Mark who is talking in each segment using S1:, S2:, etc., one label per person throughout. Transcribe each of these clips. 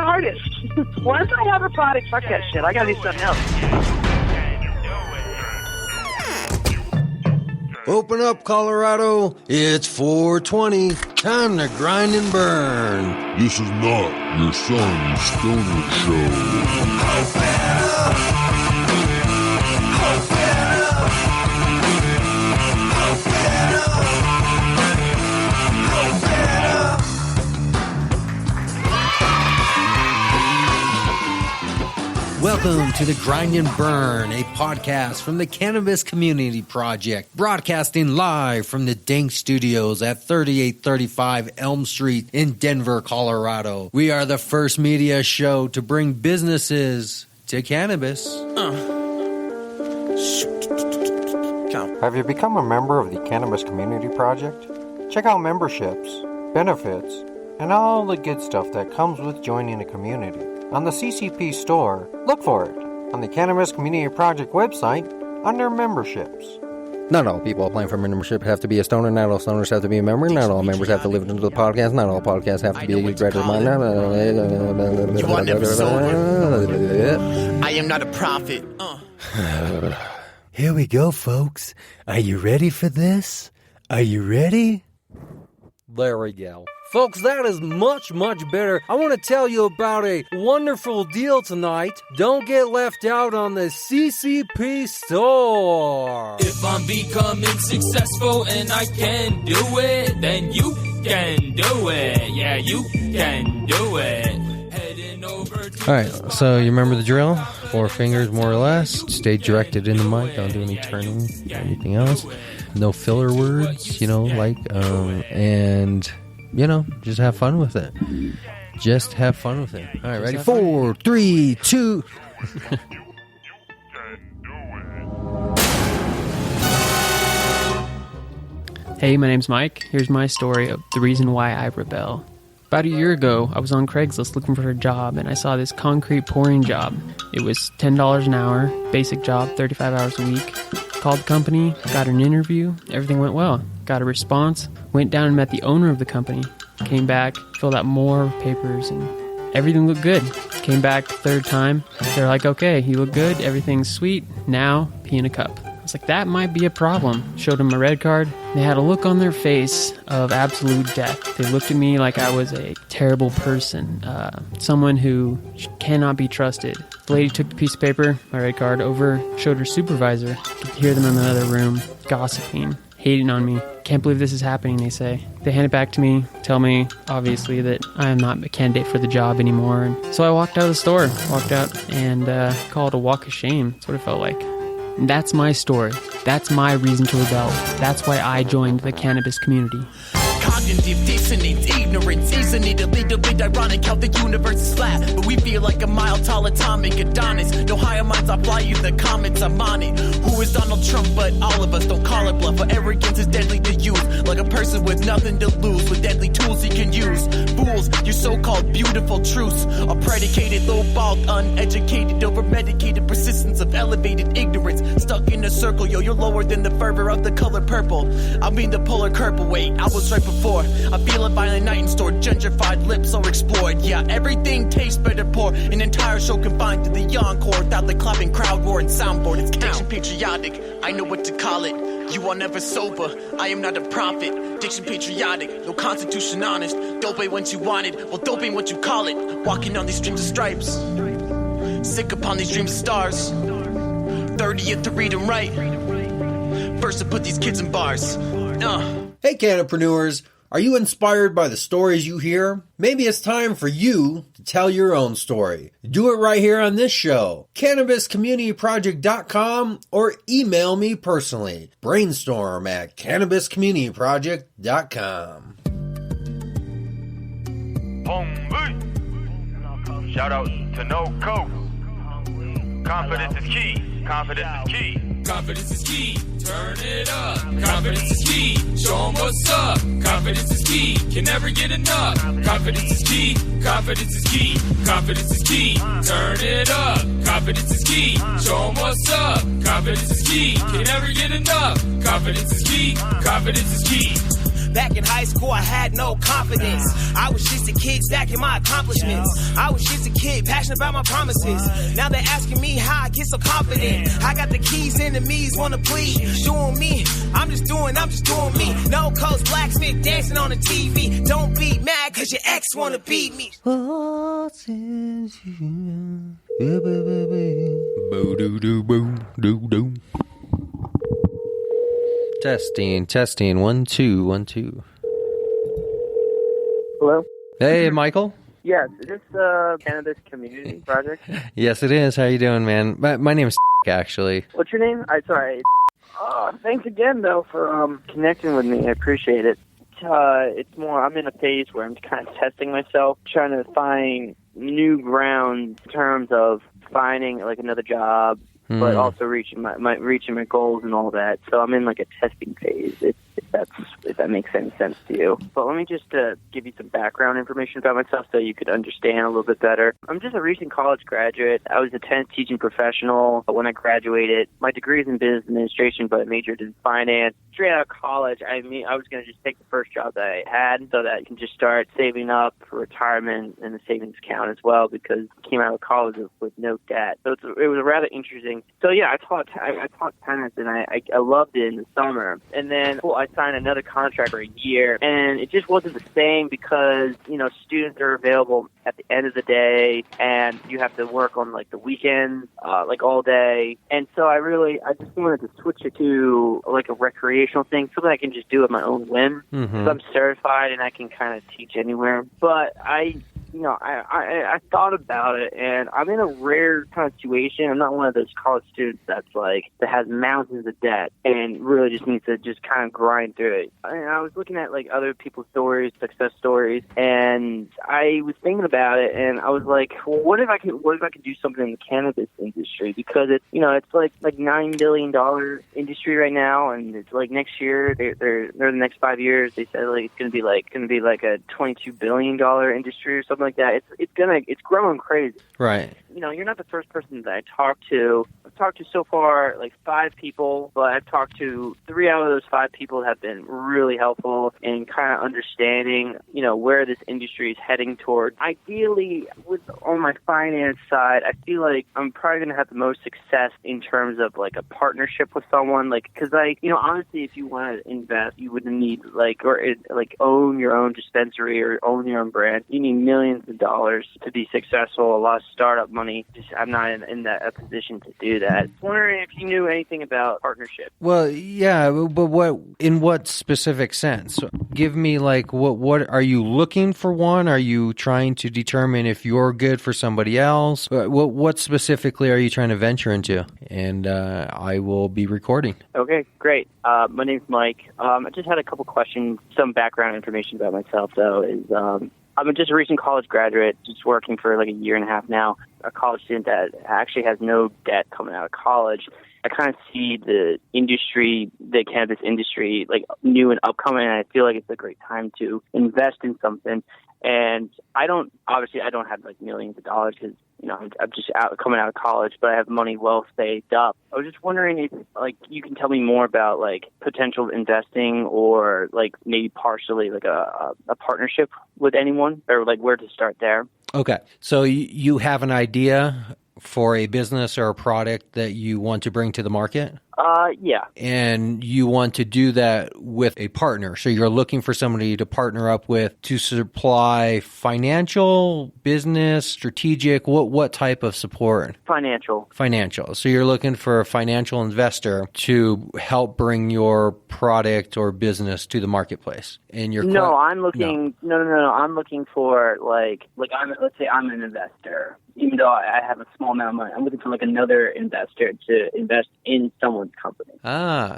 S1: artist. Once I have a product, fuck that shit. I gotta do something else.
S2: Open up, Colorado. It's 420. Time to grind and burn.
S3: This is not your son's stoner show.
S2: Welcome to the Grind and Burn, a podcast from the Cannabis Community Project, broadcasting live from the Dank Studios at 3835 Elm Street in Denver, Colorado. We are the first media show to bring businesses to cannabis.
S4: Have you become a member of the Cannabis Community Project? Check out memberships, benefits, and all the good stuff that comes with joining a community. On the CCP store, look for it. On the Cannabis Community Project website, under memberships.
S5: Not all people applying for membership have to be a stoner. Not all stoners have to be a member. Not all members have to live into the podcast. Not all podcasts have to be a greater mind.
S6: You are never sober. I am not a prophet.
S2: Here we go, folks. Are you ready for this? Are you ready?
S5: There we go. Folks, that is much, much better. I want to tell you about a wonderful deal tonight. Don't get left out on the CCP store.
S7: If I'm becoming successful and I can do it, then you can do it. Yeah, you can do it. Heading over to
S5: Alright, so you remember the drill? 4 fingers, more or less. Stay directed in the mic. Don't do any turning or anything else. No filler words, and... just have fun with it. Just have fun with it. All right, ready? 4, 3, 2.
S8: Hey, my name's Mike. Here's my story of the reason why I rebel. About a year ago, I was on Craigslist looking for a job, and I saw this concrete pouring job. It was $10 an hour, basic job, 35 hours a week. Called the company, got an interview, everything went well. Got a response, went down and met the owner of the company. Came back, filled out more papers, and everything looked good. Came back the third time, they're like, okay, you look good, everything's sweet, now pee in a cup. I was like, that might be a problem. Showed them my red card. They had a look on their face of absolute death. They looked at me like I was a terrible person, someone who cannot be trusted. The lady took the piece of paper, my red card, over, showed her supervisor. Could hear them in the other room, gossiping, hating on me. Can't believe this is happening, they say. They hand it back to me, tell me, obviously, that I am not a candidate for the job anymore. And so I walked out of the store, and called it a walk of shame. That's what it felt like. And that's my story. That's my reason to rebel. That's why I joined the cannabis community.
S6: Cognitive dissonance, ignorance, isn't it a little bit ironic how the universe is flat? But we feel like a mile tall atomic Adonis. No higher minds, I fly you the comments, I'm on it. Who is Donald Trump but all of us? Don't call it bluff, for arrogance is deadly to use. Like a person with nothing to lose, with deadly tools he can use. Fools, your so-called beautiful truths are predicated, low-balled, uneducated, over-medicated persistence of elevated ignorance. Stuck in a circle, yo, you're lower than the fervor of the color purple. I mean the polar purple, wait, I was right before. I feel a violent night in store, gentrified lips are explored. Yeah, everything tastes better pour. An entire show confined to the encore without the clapping crowd roar and soundboard. It's diction patriotic, I know what to call it. You are never sober, I am not a prophet. Diction patriotic, no constitution honest. Dope ain't what you wanted, well dope ain't what you call it. Walking on these streams of stripes, sick upon these dreams of stars. 30th to read them right, first to put these kids in bars.
S2: Hey, Cannapreneurs. Are you inspired by the stories you hear? Maybe it's time for you to tell your own story. Do it right here on this show. CannabisCommunityProject.com or email me personally. Brainstorm at CannabisCommunityProject.com.
S9: Shout out to No Coke. Confidence is key. Confidence is key.
S7: Confidence is key, turn it up. Confidence is key, show 'em what's up. Confidence is key, can never get enough. Confidence is key, confidence is key. Confidence is key, turn it up. Confidence is key, show 'em what's up. Confidence is key, can never get enough. Confidence is key, confidence is key.
S10: Back in high school, I had no confidence. I was just a kid stacking my accomplishments. I was just a kid passionate about my promises. Now they're asking me how I get so confident. I got the keys and the me's wanna please. Doing me, I'm just doing me. No coach, blacksmith dancing on the TV. Don't be mad cause your ex wanna beat me.
S2: Testing. 1 2 1 2.
S1: Hello?
S2: Hey, Michael.
S1: Yes, is this Cannabis Community Project?
S2: Yes, it is. How you doing, man? My name's actually.
S1: What's your name? Sorry. Thanks again, though, for connecting with me. I appreciate it. It's more, I'm in a phase where I'm kind of testing myself, trying to find new ground in terms of finding, like, another job, but also reaching my goals and all that. So I'm in, like, a testing phase, if that makes any sense to you. But let me just give you some background information about myself so you could understand a little bit better. I'm just a recent college graduate. I was a 10th teaching professional when I graduated. My degree is in business administration, but I majored in finance. Straight out of college, I was going to just take the first job that I had so that I can just start saving up for retirement and the savings account as well, because I came out of college with no debt. So it was rather interesting. So yeah, I taught tennis, and I loved it in the summer. And then I signed another contract for a year, and it just wasn't the same because, students are available at the end of the day, and you have to work on, like, the weekends, like, all day. And so I just wanted to switch it to, like, a recreational thing, so that I can just do it at my own whim. Because I'm certified and I can kind of teach anywhere. But I thought about it, and I'm in a rare kind of situation. I'm not one of those college students that has mountains of debt and really just needs to just kind of grind through it. I was looking at, like, other people's stories, success stories, and I was thinking about it, and I was like, well, what if I could do something in the cannabis industry? Because it's like $9 billion industry right now, and it's like next year, they're the next 5 years, they said, like, it's gonna be like a $22 billion industry or something like that. It's growing crazy.
S2: Right.
S1: You're not the first person that I talked to. I've talked to so far like 5 people, but I've talked to 3 out of those 5 people have been really helpful in kind of understanding, where this industry is heading toward. Ideally, on my finance side, I feel like I'm probably going to have the most success in terms of, like, a partnership with someone, like, because honestly, if you want to invest, you wouldn't need own your own dispensary or own your own brand. You need millions of dollars to be successful. A lot of startup money. I'm not in a position to do that. I was wondering if you knew anything about partnership.
S2: Well, yeah, but in what specific sense? Give me, like, what are you looking for one? Are you trying to determine if you're good for somebody else? What specifically are you trying to venture into? And I will be recording.
S1: Okay, great. My name's Mike. I just had a couple questions. Some background information about myself, though, is I'm just a recent college graduate, just working for like a year and a half now, a college student that actually has no debt coming out of college. I kind of see the industry, the cannabis industry, like new and upcoming, and I feel like it's a great time to invest in something. And I don't have like millions of dollars because, I'm just coming out of college, but I have money well saved up. I was just wondering if, like, you can tell me more about, like, potential investing or, like, maybe partially, like, a partnership with anyone, or, like, where to start there.
S2: Okay. So you have an idea for a business or a product that you want to bring to the market?
S1: Yeah.
S2: And you want to do that with a partner. So you're looking for somebody to partner up with to supply financial, business, strategic, what type of support?
S1: Financial.
S2: So you're looking for a financial investor to help bring your product or business to the marketplace. And you're
S1: I'm looking I'm looking for let's say I'm an investor. Even though I have a small amount of money, I'm looking for like another investor to invest in someone's company.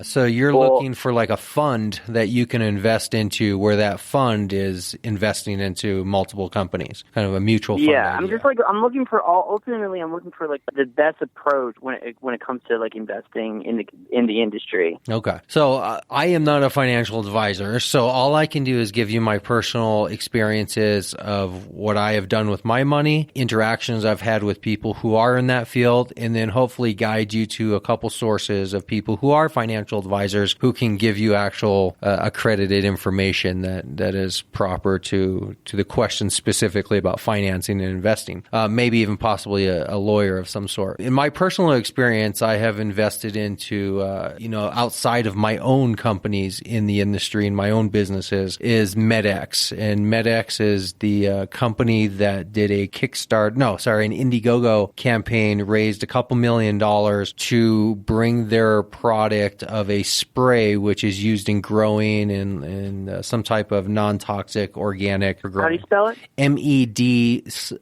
S2: So you're looking for like a fund that you can invest into, where that fund is investing into multiple companies, kind of a mutual fund.
S1: Yeah,
S2: idea.
S1: I'm looking for like the best approach when it comes to like investing in the industry.
S2: Okay, so I am not a financial advisor, so all I can do is give you my personal experiences of what I have done with my money, interactions I've had with people who are in that field, and then hopefully guide you to a couple sources of people who are financial advisors who can give you actual accredited information that is proper to the question specifically about financing and investing. Maybe even possibly a lawyer of some sort. In my personal experience, I have invested into, outside of my own companies in the industry, in my own businesses, is MedX. And MedX is the company that did an Indiegogo campaign, raised a couple $2 million to bring their product of a spray, which is used in growing and some type of non-toxic organic.
S1: How do you spell it?
S2: MED-X,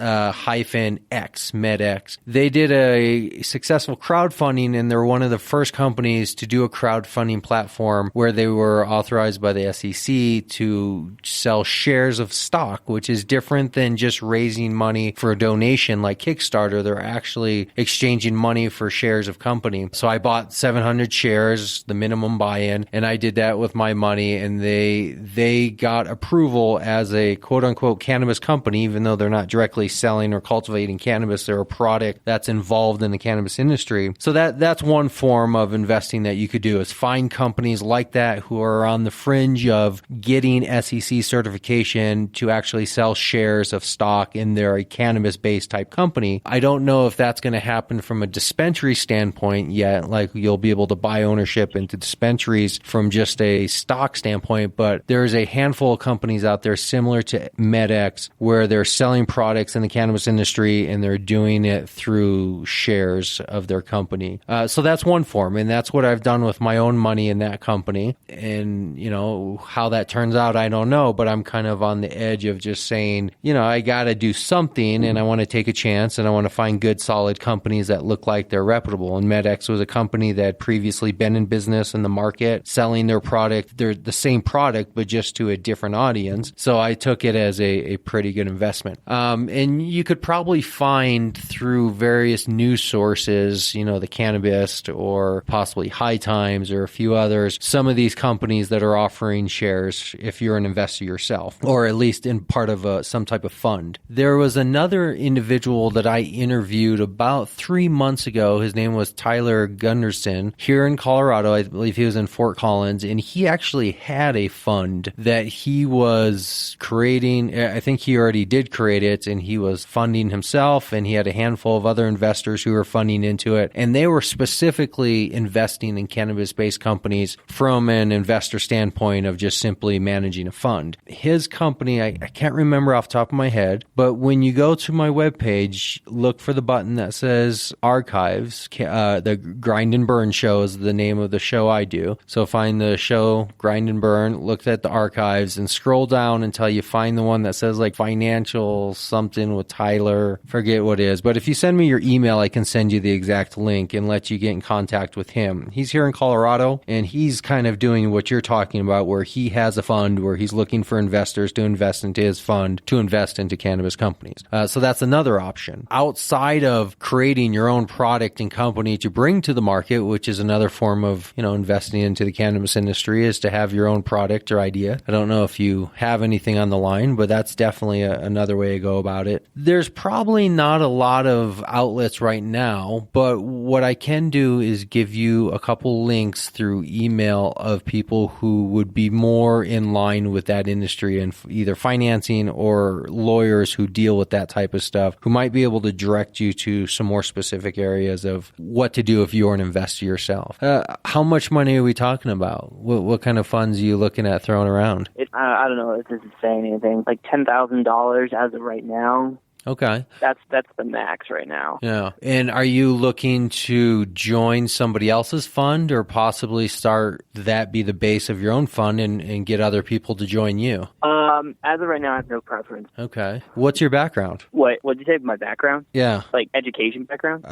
S2: MedX. They did a successful crowdfunding, and they're one of the first companies to do a crowdfunding platform where they were authorized by the SEC to sell shares of stock, which is different than just raising money for a donation like Kickstarter. They're actually exchanging money for shares of company. So I bought 700 shares, the minimum buy-in, and I did that with my money, and they got approval as a quote-unquote cannabis company, even though they're not directly selling or cultivating cannabis. They're a product that's involved in the cannabis industry. So that's one form of investing that you could do, is find companies like that who are on the fringe of getting SEC certification to actually sell shares of stock, and they're a cannabis-based type company. I don't know if that's going to happen from a dispensary standpoint yet, like you'll be able to buy ownership into dispensaries from just a stock standpoint, but there's a handful of companies out there similar to MedX where they're selling products in the cannabis industry and they're doing it through shares of their company. So that's one form, and that's what I've done with my own money in that company. And, how that turns out, I don't know, but I'm kind of on the edge of just saying, I got to do something, and I want to take a chance, and I want to find good, solid companies that look like they're reputable. And MedX was a company that had previously been in business in the market, selling their product. They're the same product, but just to a different audience. So I took it as a pretty good investment. And you could probably find through various news sources, the Cannabist or possibly High Times or a few others, some of these companies that are offering shares if you're an investor yourself, or at least in part of some type of fund. There was another individual that I interviewed about 3 months ago. His name was Tyler Gunderson here in Colorado. I believe he was in Fort Collins, and he actually had a fund that he was creating. I think he already did create it, and he was funding himself, and he had a handful of other investors who were funding into it, and they were specifically investing in cannabis-based companies from an investor standpoint of just simply managing a fund. His company, I can't remember off the top of my head, but when you go to my webpage, look for the button that says Archives. The Grind and Burn show is the name of the show I do. So find the show Grind and Burn, look at the archives, and scroll down until you find the one that says like financial something with Tyler. Forget what it is. But if you send me your email, I can send you the exact link and let you get in contact with him. He's here in Colorado, and he's kind of doing what you're talking about, where he has a fund where he's looking for investors to invest into his fund to invest into cannabis companies. So that's another option. Outside of creating your own product and company to bring to the market, which is another form of, investing into the cannabis industry, is to have your own product or idea. I don't know if you have anything on the line, but that's definitely another way to go about it. There's probably not a lot of outlets right now, but what I can do is give you a couple links through email of people who would be more in line with that industry and either financing or lawyers who deal with that type of stuff, who might be able to direct you to some more specific areas of what to do if you're an investor yourself. How much money are we talking about? What kind of funds are you looking at throwing around?
S1: I don't know if this is saying anything. Like $10,000 as of right now.
S2: Okay.
S1: That's the max right now.
S2: Yeah. And are you looking to join somebody else's fund, or possibly be the base of your own fund and get other people to join you?
S1: As of right now, I have no preference.
S2: Okay. What's your background?
S1: What did you say? My background?
S2: Yeah.
S1: Like education background?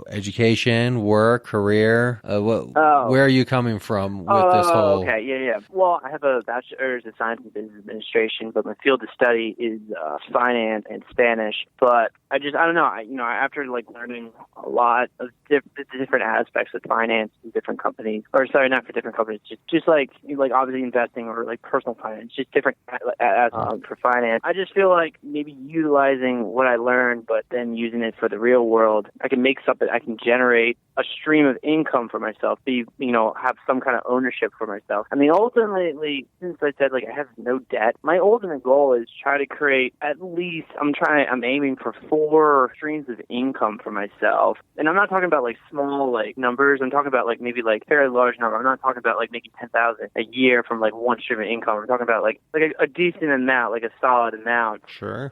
S2: Education, work, career. Where are you coming from with this whole?
S1: Okay. Yeah. Well, I have a bachelor's of science in business administration, but my field of study is finance and Spanish. But I don't know. After like learning a lot of different aspects of finance in different companies, or sorry, not for different companies, just like obviously investing or like personal finance, just different for finance. I just feel like maybe utilizing what I learned, but then using it for the real world, I can make something. I can generate a stream of income for myself. Have some kind of ownership for myself. I mean, ultimately, since I said like I have no debt, my ultimate goal is try to create at least. I'm aiming for 4 streams of income for myself. And I'm not talking about like small like numbers. I'm talking about like maybe like fairly large number. I'm not talking about like making $10,000 a year from like one stream of income. I'm talking about like a decent amount, like a solid amount.
S4: Sure.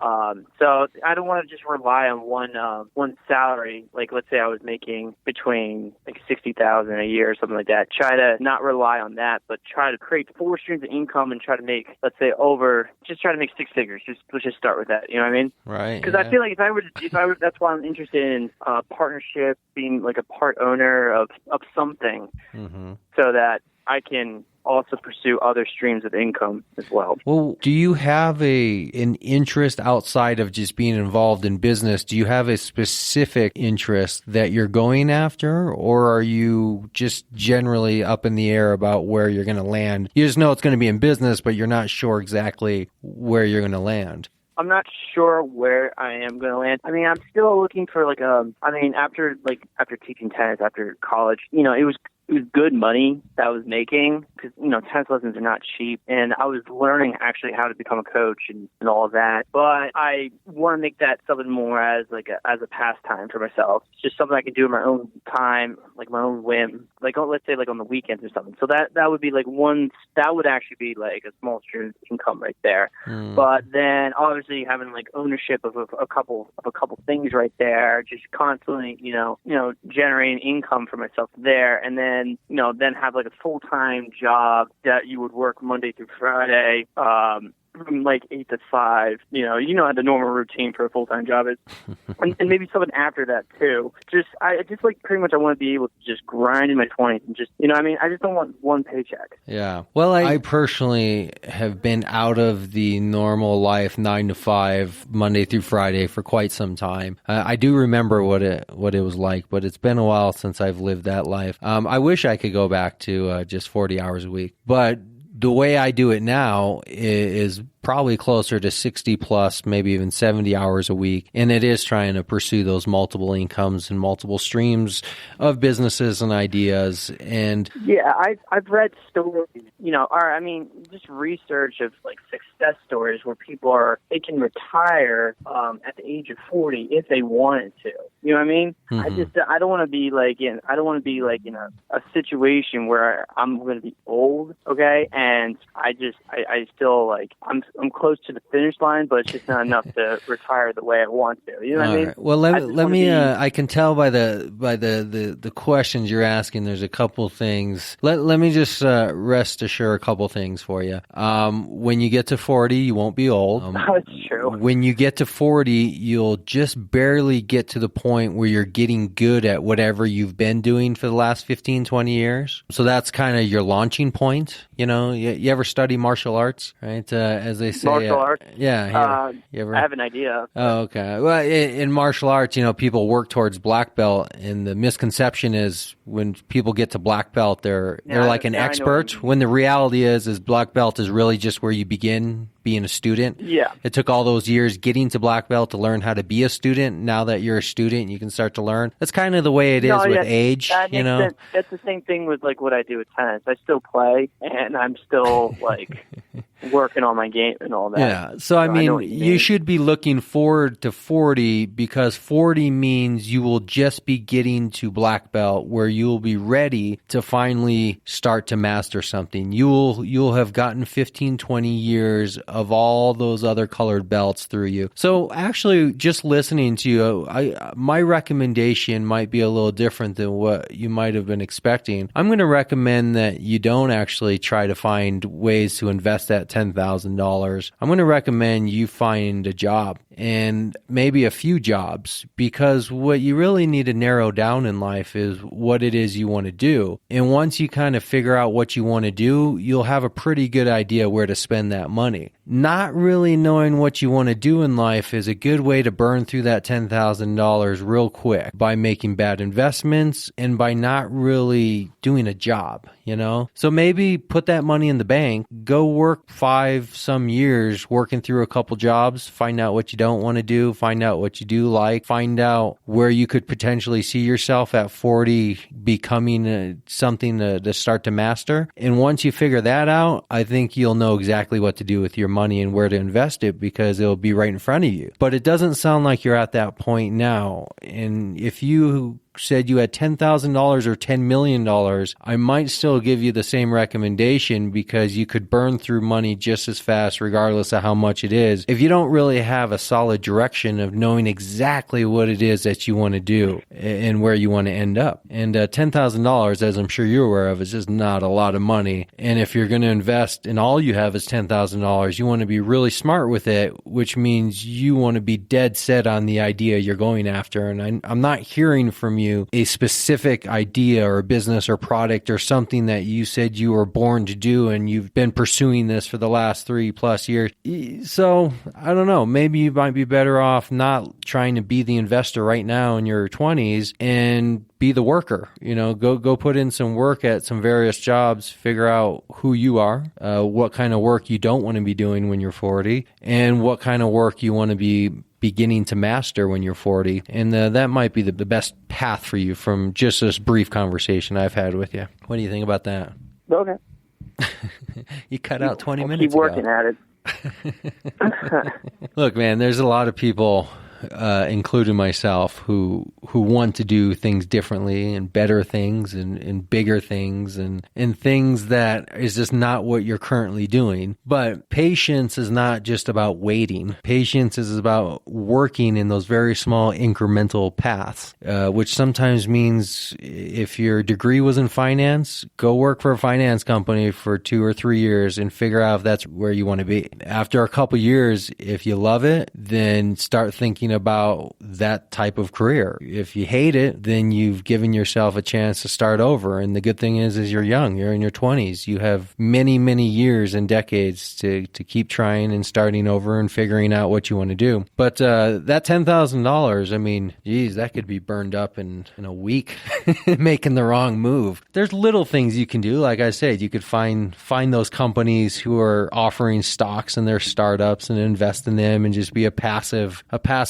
S1: So I don't want to just rely on one salary. Like let's say I was making between like $60,000 a year or something like that. Try to not rely on that, but try to create 4 streams of income and try to make, let's say, try to make 6 figures. Let's just start with that. You know what I mean?
S4: Right.
S1: Because I feel like if I were, that's why I'm interested in partnership, being like a part owner of something, so that I can also pursue other streams of income as well.
S4: Well, do you have an interest outside of just being involved in business? Do you have a specific interest that you're going after, or are you just generally up in the air about where you're going to land? You just know it's going to be in business, but you're not sure exactly where you're going to land.
S1: I'm not sure where I am going to land. I mean, I'm still looking for after teaching tennis after college, it was good money that I was making because, tennis lessons are not cheap. And I was learning actually how to become a coach and all that. But I want to make that something more as a pastime for myself. It's just something I can do in my own time, like my own whim. Like, let's say like on the weekends or something. So that would be like that would actually be like a small stream of income right there. But then obviously having like ownership of a couple things right there, just constantly, generating income for myself there. And then have like a full-time job that you would work Monday through Friday, from like 8 to 5. How the normal routine for a full-time job is, and maybe something after that too. I want to be able to just grind in my 20s and just, I just don't want one paycheck.
S4: Yeah. Well, I personally have been out of the normal life 9 to 5 Monday through Friday for quite some time. I do remember what it was like, but it's been a while since I've lived that life. I wish I could go back to just 40 hours a week, but the way I do it now is probably closer to 60 plus, maybe even 70 hours a week. And it is trying to pursue those multiple incomes and multiple streams of businesses and ideas. And
S1: yeah, I've read stories, just research of like success stories where they can retire at the age of 40 if they wanted to. You know what I mean? I don't want to be in a situation where I'm going to be old, okay? And I still like I'm close to the finish line, but it's just not enough to retire the way I want to. You know what I mean?
S4: Right. Well, let me. I can tell by the questions you're asking. There's a couple things. Let me just rest assure a couple things for you. When you get to 40, you won't be old.
S1: That's true.
S4: When you get to 40, you'll just barely get to the point where you're getting good at whatever you've been doing for the last 15, 20 years. So that's kind of your launching point. You ever study martial arts, right? As they say,
S1: martial arts.
S4: Yeah.
S1: I have an idea.
S4: Oh, okay. Well, in martial arts, people work towards black belt, and the misconception is when people get to black belt, they're like an expert. When the reality is black belt is really just where you begin being a student.
S1: Yeah.
S4: It took all those years getting to black belt to learn how to be a student. Now that you're a student, you can start to learn. That's kind of the way it is with age,
S1: That's the same thing with like what I do with tennis. I still play, and I'm still like working on my game and all that.
S4: Yeah. So I mean, you should be looking forward to 40 because 40 means you will just be getting to black belt where you will be ready to finally start to master something. You'll have gotten 15, 20 years of all those other colored belts through you. So actually just listening to you, my recommendation might be a little different than what you might have been expecting. I'm going to recommend that you don't actually try to find ways to invest that $10,000. I'm going to recommend you find a job and maybe a few jobs, because what you really need to narrow down in life is what it is you want to do. And once you kind of figure out what you want to do, you'll have a pretty good idea where to spend that money.
S2: not really knowing what you want to do in life is a good way to burn through that $10,000 real quick by making bad investments and by not really doing a job, you know? So maybe put that money in the bank, go work 5 some years working through a couple jobs, find out what you don't want to do, find out what you do like, find out where you could potentially see yourself at 40 becoming something to start to master. And once you figure that out, I think you'll know exactly what to do with your money and where to invest it because it'll be right in front of you. But it doesn't sound like you're at that point now. And if you said you had $10,000 or $10 million, I might still give you the same recommendation because you could burn through money just as fast regardless of how much it is if you don't really have a solid direction of knowing exactly what it is that you want to do and where you want to end up. And $10,000, as I'm sure you're aware of, is just not a lot of money. And if you're going to invest and all you have is $10,000, you want to be really smart with it, which means you want to be dead set on the idea you're going after. And I'm not hearing from you a specific idea or a business or product or something that you said you were born to do and you've been pursuing this for the last 3+ years. So I don't know, maybe you might be better off not trying to be the investor right now in your 20s and be the worker. You know, go put in some work at some various jobs, figure out who you are, what kind of work you don't want to be doing when you're 40, and what kind of work you want to be beginning to master when you're 40. And that might be the best path for you from just this brief conversation I've had with you. What do you think about that?
S1: Okay.
S2: You cut out 20 minutes
S1: ago. Keep working at
S2: it. Look, man, there's a lot of people, including myself, who want to do things differently and better things and bigger things and things that is just not what you're currently doing. But patience is not just about waiting. Patience is about working in those very small incremental paths, which sometimes means if your degree was in finance, go work for a finance company for 2 or 3 years and figure out if that's where you want to be. After a couple years, if you love it, then start thinking about that type of career. If you hate it, then you've given yourself a chance to start over. And the good thing is you're young, you're in your 20s. You have many, many years and decades to keep trying and starting over and figuring out what you want to do. But that $10,000, I mean, geez, that could be burned up in a week making the wrong move. There's little things you can do. Like I said, you could find those companies who are offering stocks in their startups and invest in them and just be a passive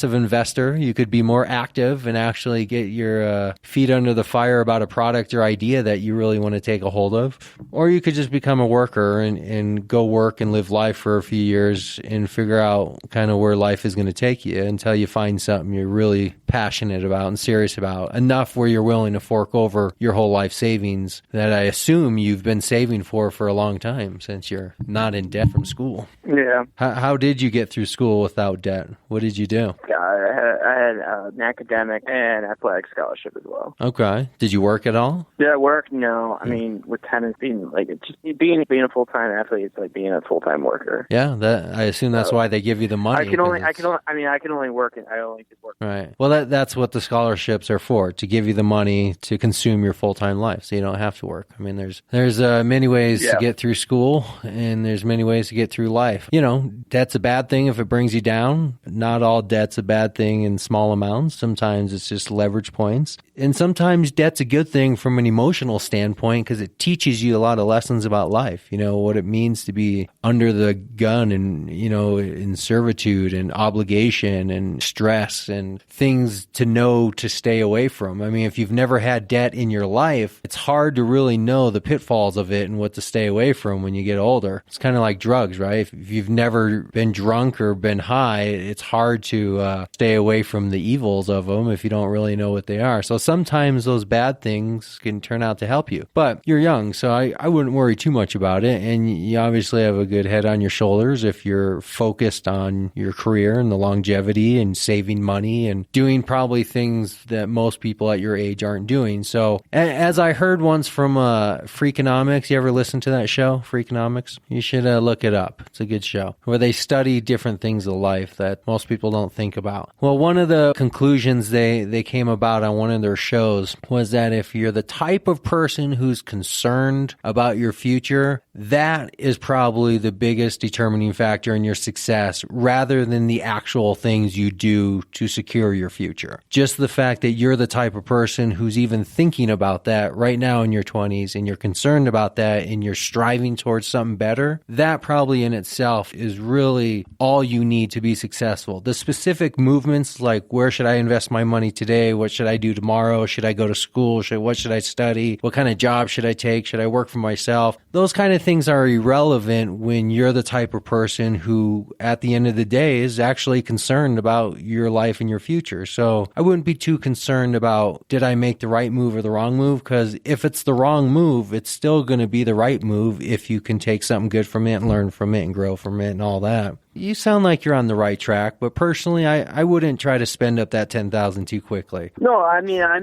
S2: investor. You could be more active and actually get your feet under the fire about a product or idea that you really want to take a hold of. Or you could just become a worker and go work and live life for a few years and figure out kind of where life is going to take you until you find something you're really passionate about and serious about, enough where you're willing to fork over your whole life savings that I assume you've been saving for a long time since you're not in debt from school.
S1: Yeah.
S2: How did you get through school without debt? What did you do?
S1: I had an academic and athletic scholarship as well.
S2: Okay. Did you work at all?
S1: Yeah, work? No. I mean, with tennis being like just being a full-time athlete, it's like being a full-time worker.
S2: Yeah, I assume that's why they give you the money.
S1: I can only work. I only just work.
S2: Right. Well, that's what the scholarships are for, to give you the money to consume your full-time life, so you don't have to work. I mean, there's many ways to get through school, and there's many ways to get through life. You know, debt's a bad thing if it brings you down. Not all debt's a bad thing in small amounts. Sometimes it's just leverage points. And sometimes debt's a good thing from an emotional standpoint because it teaches you a lot of lessons about life. You know, what it means to be under the gun and, you know, in servitude and obligation and stress and things to know to stay away from. I mean, if you've never had debt in your life, it's hard to really know the pitfalls of it and what to stay away from when you get older. It's kind of like drugs, right? If you've never been drunk or been high, it's hard to stay away from the evils of them if you don't really know what they are. So sometimes those bad things can turn out to help you. But you're young, so I wouldn't worry too much about it. And you obviously have a good head on your shoulders if you're focused on your career and the longevity and saving money and doing probably things that most people at your age aren't doing. So as I heard once from Freakonomics, you ever listen to that show, Freakonomics? You should look it up. It's a good show where they study different things of life that most people don't think about. Well, one of the conclusions they came about on one of their shows was that if you're the type of person who's concerned about your future, that is probably the biggest determining factor in your success rather than the actual things you do to secure your future. Just the fact that you're the type of person who's even thinking about that right now in your 20s and you're concerned about that and you're striving towards something better, that probably in itself is really all you need to be successful. The specific movements like where should I invest my money today? What should I do tomorrow? Should I go to school? What should I study? What kind of job should I take? Should I work for myself? Those kind of things are irrelevant when you're the type of person who at the end of the day is actually concerned about your life and your future. So I wouldn't be too concerned about did I make the right move or the wrong move, because if it's the wrong move, it's still going to be the right move if you can take something good from it and learn from it and grow from it and all that. You sound like you're on the right track, but personally, I wouldn't try to spend up that $10,000 too quickly.
S1: No, I'm not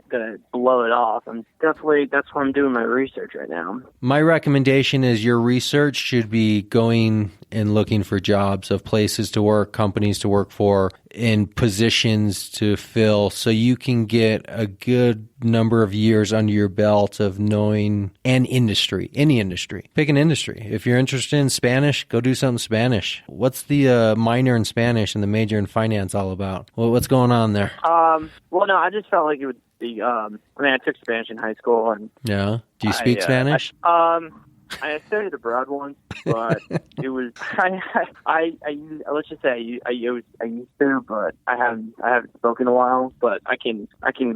S1: going to blow it off. That's why I'm doing my research right now.
S2: My recommendation is your research should be going and looking for jobs of places to work, companies to work for, and positions to fill so you can get a good number of years under your belt of knowing an industry, any industry. Pick an industry. If you're interested in Spanish, go do something Spanish. What's the minor in Spanish and the major in finance all about? What's going on there?
S1: Well, no, I just felt like it would be, I took Spanish in high school. And
S2: yeah. Do you speak Spanish?
S1: I studied abroad once, but it was let's just say I used to, but I haven't spoken in a while. But I can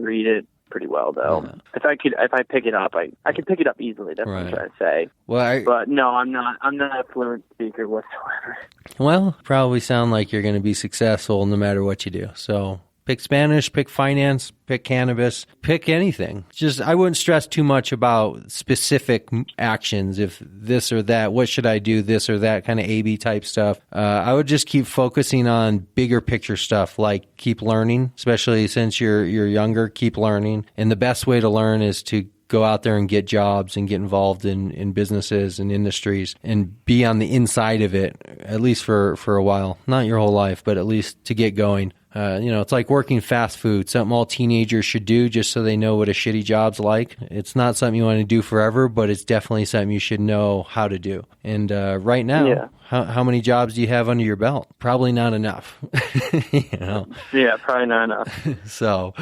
S1: read it pretty well though. Yeah. If I pick it up, I can pick it up easily. That's what I'm trying to say.
S2: Well,
S1: but no, I'm not a fluent speaker whatsoever.
S2: Well, probably sound like you're going to be successful no matter what you do. So pick Spanish, pick finance, pick cannabis, pick anything. Just, I wouldn't stress too much about specific actions. If this or that, what should I do? This or that kind of A/B type stuff. I would just keep focusing on bigger picture stuff, like keep learning, especially since you're younger, keep learning. And the best way to learn is to go out there and get jobs and get involved in businesses and industries and be on the inside of it, at least for a while. Not your whole life, but at least to get going. It's like working fast food, something all teenagers should do just so they know what a shitty job's like. It's not something you want to do forever, but it's definitely something you should know how to do. And right now, how many jobs do you have under your belt? Probably not enough.
S1: Yeah, probably not enough.
S2: So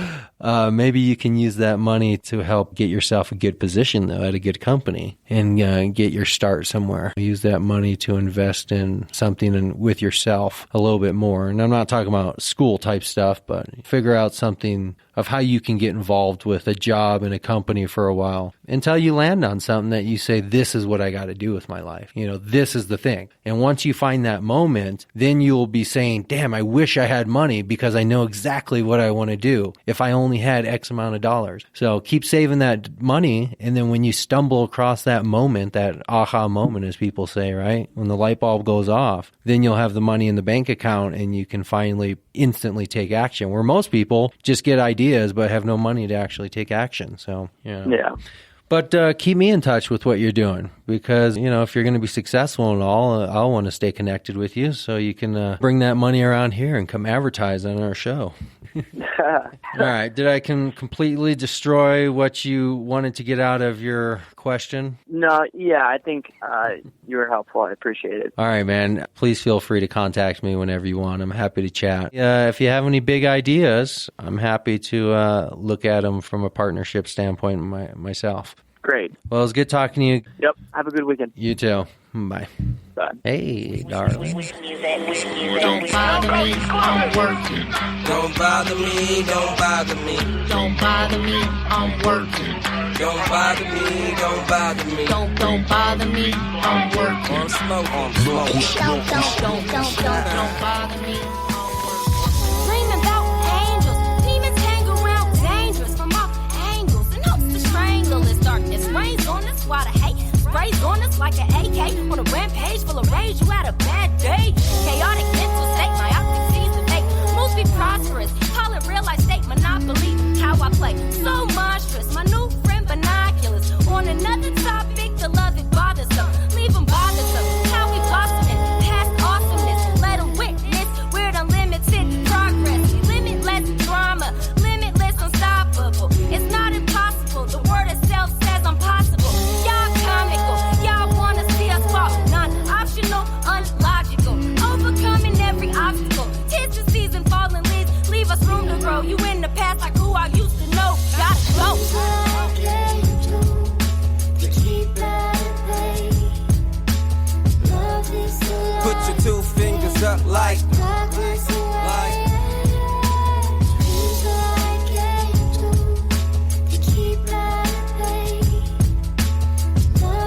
S2: maybe you can use that money to help get yourself a good position, though, at a good company and get your start somewhere. Use that money to invest in something with yourself a little bit more. And I'm not talking about school type stuff, but figure out something of how you can get involved with a job in a company for a while until you land on something that you say, this is what I got to do with my life. This is the thing. And once you find that moment, then you'll be saying, damn, I wish I had money because I know exactly what I want to do if I only had X amount of dollars. So keep saving that money. And then when you stumble across that moment, that aha moment, as people say, right? When the light bulb goes off, then you'll have the money in the bank account and you can finally instantly take action, where most people just get ideas but have no money to actually take action. So,
S1: yeah.
S2: But keep me in touch with what you're doing because, if you're going to be successful and all, I'll want to stay connected with you so you can bring that money around here and come advertise on our show. All right. Did I completely destroy what you wanted to get out of your question?
S1: No, yeah, I think you were helpful. I appreciate it.
S2: All right, man. Please feel free to contact me whenever you want. I'm happy to chat. If you have any big ideas, I'm happy to look at them from a partnership standpoint myself.
S1: Great.
S2: Well, it was good talking to you.
S1: Yep. Have a good weekend.
S2: You too. Bye.
S1: Bye.
S2: Hey, darling.
S11: Don't bother me, I'm working.
S12: Don't bother me, don't bother me.
S11: Don't bother me, I'm working.
S12: Don't bother me, don't bother me.
S11: Don't bother me, I'm working.
S12: On smoke,
S11: Don't bother me.
S13: Dreaming about angels, demons hang around dangerous from all angles. And hopes to strangle this darkness rains on us while the hate sprays on us like an AK on a rampage full of rage. You had a bad day, chaotic mental state, myopic sees the fake. Moves be prosperous, call it real life state monopoly. How I play so monstrous, my new friend binoculars. On another topic, the love it bothersome, leave them bothersome. How we blossoming past awesomeness, let them witness weird unlimited progress. Limitless drama, limitless unstoppable. It's not impossible, the word itself says I'm possible. Y'all coming. You in the past like who I used to know. Gotta go.
S12: Put your 2 fingers up like.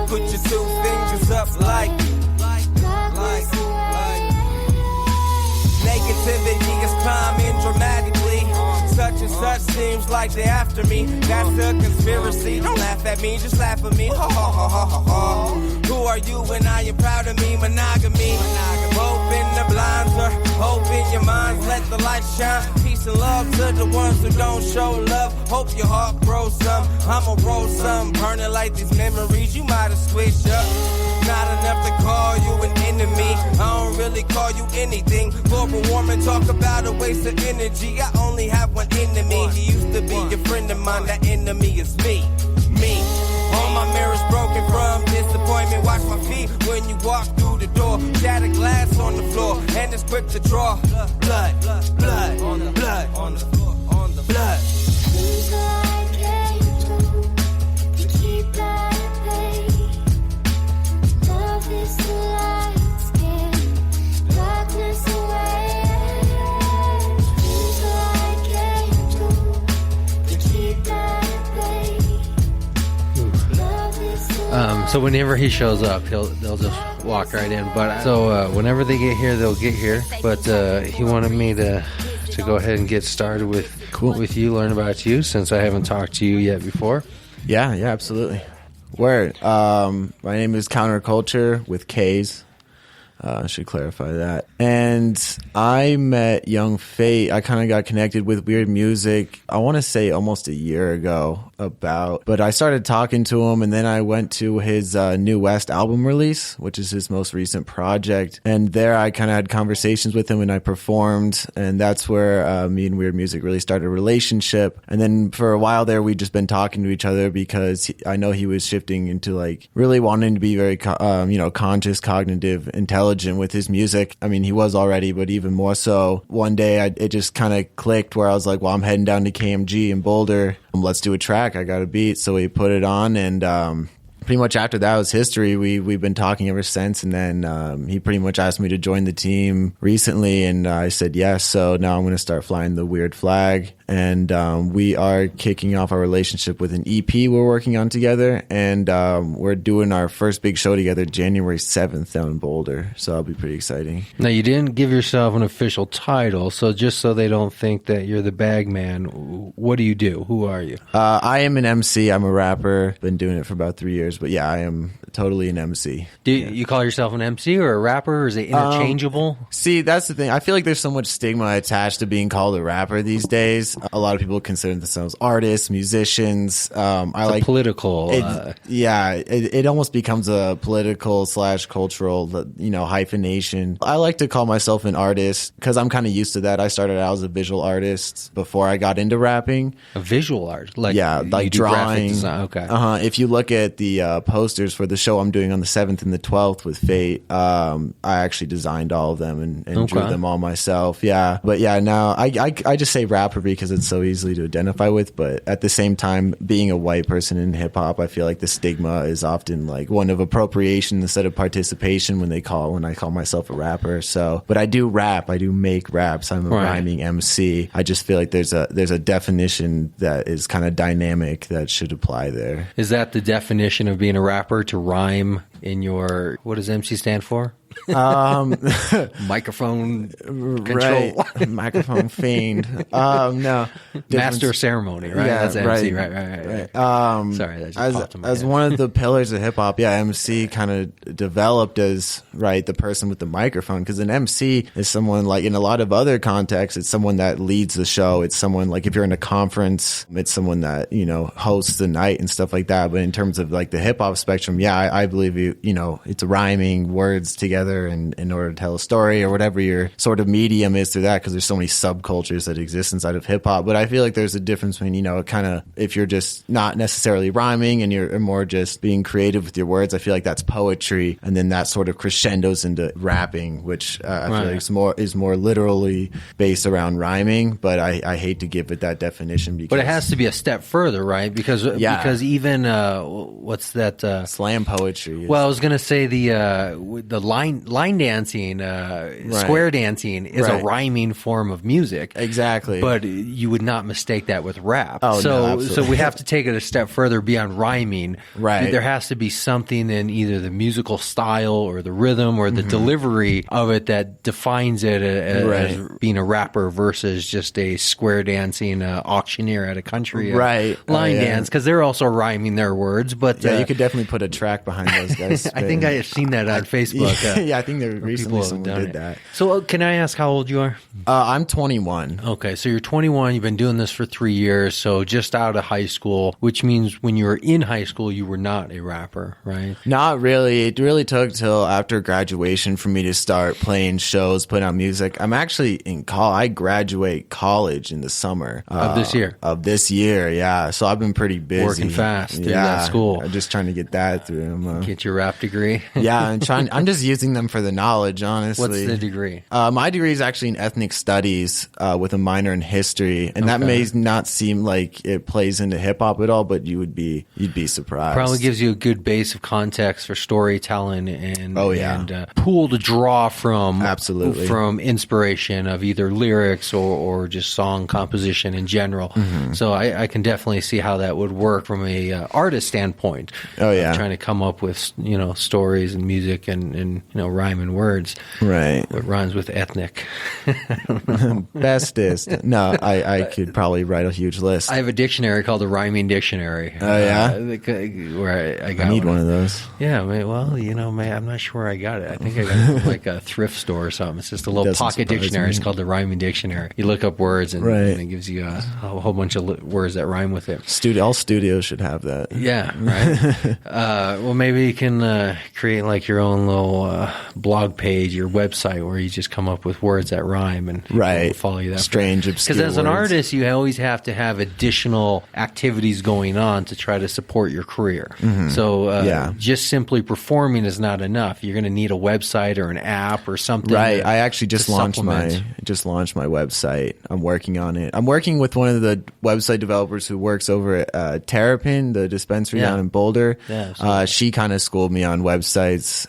S12: Put your 2 fingers up like. Negativity is climbing dramatically. Such and such seems like they're after me. That's a conspiracy. Don't laugh at me, just laugh at me. Ha ha ha ha ha ha. Who are you when I am proud of me? Monogamy. Open the blinds or open your minds. Let the light shine. Peace and love to the ones who don't show love. Hope your heart grows some. I'ma roll some. Burning like these memories. You might have switched up. Not enough to call you an enemy. I don't really call you anything. Global warming, talk about a waste of energy. I only have one enemy. He used to be a friend of mine. That enemy is me. Me. All my mirrors broken from disappointment. Watch my feet when you walk through the door. Shattered glass on the floor, and it's quick to draw blood, blood, on the blood, on the floor, on the blood.
S2: So whenever he shows up, they'll just walk right in. But so whenever they get here, they'll get here. But he wanted me to go ahead and get started with you, learn about you, since I haven't talked to you yet before.
S14: Yeah, absolutely. Word. My name is Kounter Kulture with K's. I should clarify that. And I met Young Fate. I kind of got connected with Weird Musik, I want to say almost a year ago but I started talking to him, and then I went to his New West album release, which is his most recent project. And there I kind of had conversations with him, and I performed, and that's where me and Weird Musik really started a relationship. And then for a while there, we'd just been talking to each other because I know he was shifting into like really wanting to be very, conscious, cognitive, intelligent with his music. I mean, he was already, but even more so. One day it just kind of clicked where I was like, well, I'm heading down to KMG in Boulder. Let's do a track. I got a beat. So we put it on, and pretty much after that was history. We've been talking ever since, and then he pretty much asked me to join the team recently, and I said yes. So now I'm going to start flying the Weird flag, and we are kicking off our relationship with an EP we're working on together, and we're doing our first big show together January 7th down in Boulder, so that'll be pretty exciting.
S2: Now, you didn't give yourself an official title, so just so they don't think that you're the bag man, what do you do? Who are you?
S14: I am an MC. I'm a rapper. Been doing it for about 3 years, but yeah, I am totally an MC.
S2: Do you call yourself an MC or a rapper, or is it interchangeable?
S14: See, that's the thing. I feel like there's so much stigma attached to being called a rapper these days. A lot of people consider themselves artists, musicians.
S2: Political.
S14: It almost becomes a political / cultural, hyphenation. I like to call myself an artist because I'm kind of used to that. I started out as a visual artist before I got into rapping.
S2: A visual artist?
S14: Like drawing.
S2: Okay.
S14: If you look at the posters for the show I'm doing on the 7th and the 12th with Fate, I actually designed all of them and drew them all myself. Yeah. But yeah, now I just say rapper because it's so easily to identify with. But at the same time, being a white person in hip hop, I feel like the stigma is often like one of appropriation instead of participation when I call myself a rapper. So, but I do rap. I do make raps. I'm a rhyming MC. I just feel like there's a definition that is kind of dynamic that should apply there.
S2: Is that the definition of being a rapper, to rhyme in your, what does MC stand for? Microphone control.
S14: Right. Microphone fiend. No.
S2: Master of ceremony, right?
S14: Yeah,
S2: that's MC, right. Sorry, that just popped in my
S14: as
S2: head.
S14: one of the pillars of hip hop, MC kind of developed as, the person with the microphone, because an MC is someone, like in a lot of other contexts, it's someone that leads the show. It's someone, like if you're in a conference, it's someone that, hosts the night and stuff like that. But in terms of like the hip hop spectrum, I believe it's rhyming words together together in order to tell a story or whatever your sort of medium is through that, because there's so many subcultures that exist inside of hip hop. But I feel like there's a difference between, kind of, if you're just not necessarily rhyming and you're more just being creative with your words, I feel like that's poetry, and then that sort of crescendos into rapping, which I feel like is more literally based around rhyming. But I hate to give it that definition, because
S2: but it has to be a step further, right? Because even what's that
S14: slam poetry?
S2: Well, I was gonna say the line dancing, square dancing is a rhyming form of music,
S14: exactly.
S2: But you would not mistake that with rap.
S14: Oh,
S2: so we have to take it a step further beyond rhyming.
S14: Right.
S2: There has to be something in either the musical style or the rhythm or the delivery of it that defines it as being a rapper versus just a square dancing auctioneer at a country line dance, because they're also rhyming their words. But
S14: you could definitely put a track behind those guys.
S2: I think I have seen that on Facebook.
S14: I think there recently someone did that.
S2: So can I ask how old you are?
S14: I'm 21.
S2: Okay, so you're 21. You've been doing this for 3 years, so just out of high school, which means when you were in high school, you were not a rapper, right?
S14: Not really. It really took till after graduation for me to start playing shows, putting out music. I'm actually in college. I graduate college in the summer
S2: of this year.
S14: Yeah. So I've been pretty busy,
S2: working fast through that school.
S14: I'm just trying to get that through.
S2: Get your rap degree.
S14: Yeah, I'm just using them for the knowledge, honestly.
S2: What's the degree?
S14: My degree is actually in ethnic studies with a minor in history, and that may not seem like it plays into hip hop at all, but you'd be surprised.
S2: Probably gives you a good base of context for storytelling and pool to draw from.
S14: Absolutely.
S2: From inspiration of either lyrics or just song composition in general. So I can definitely see how that would work from a artist standpoint. Trying to come up with stories and music and rhyme and words.
S14: Right.
S2: What rhymes with ethnic.
S14: Bestest. No, I could probably write a huge list.
S2: I have a dictionary called the Rhyming Dictionary.
S14: Oh, yeah?
S2: Where I got
S14: I need one of those.
S2: Yeah, I'm not sure where I got it. I think I got it from like a thrift store or something. It's just a little pocket dictionary. It's called the Rhyming Dictionary. You look up words and it gives you a whole bunch of words that rhyme with it.
S14: All studios should have that.
S2: Yeah, right. Well, maybe you can create like your own little blog page, your website, where you just come up with words that rhyme and people follow you that.
S14: Strange, obscure
S2: Because as an
S14: words.
S2: artist, you always have to have additional activities going on to try to support your career. So just simply performing is not enough. You're going to need a website or an app or something.
S14: Right. I actually just launched my website. I'm working on it. I'm working with one of the website developers who works over at Terrapin, the dispensary down in Boulder.
S2: Yeah,
S14: she kind of schooled me on websites.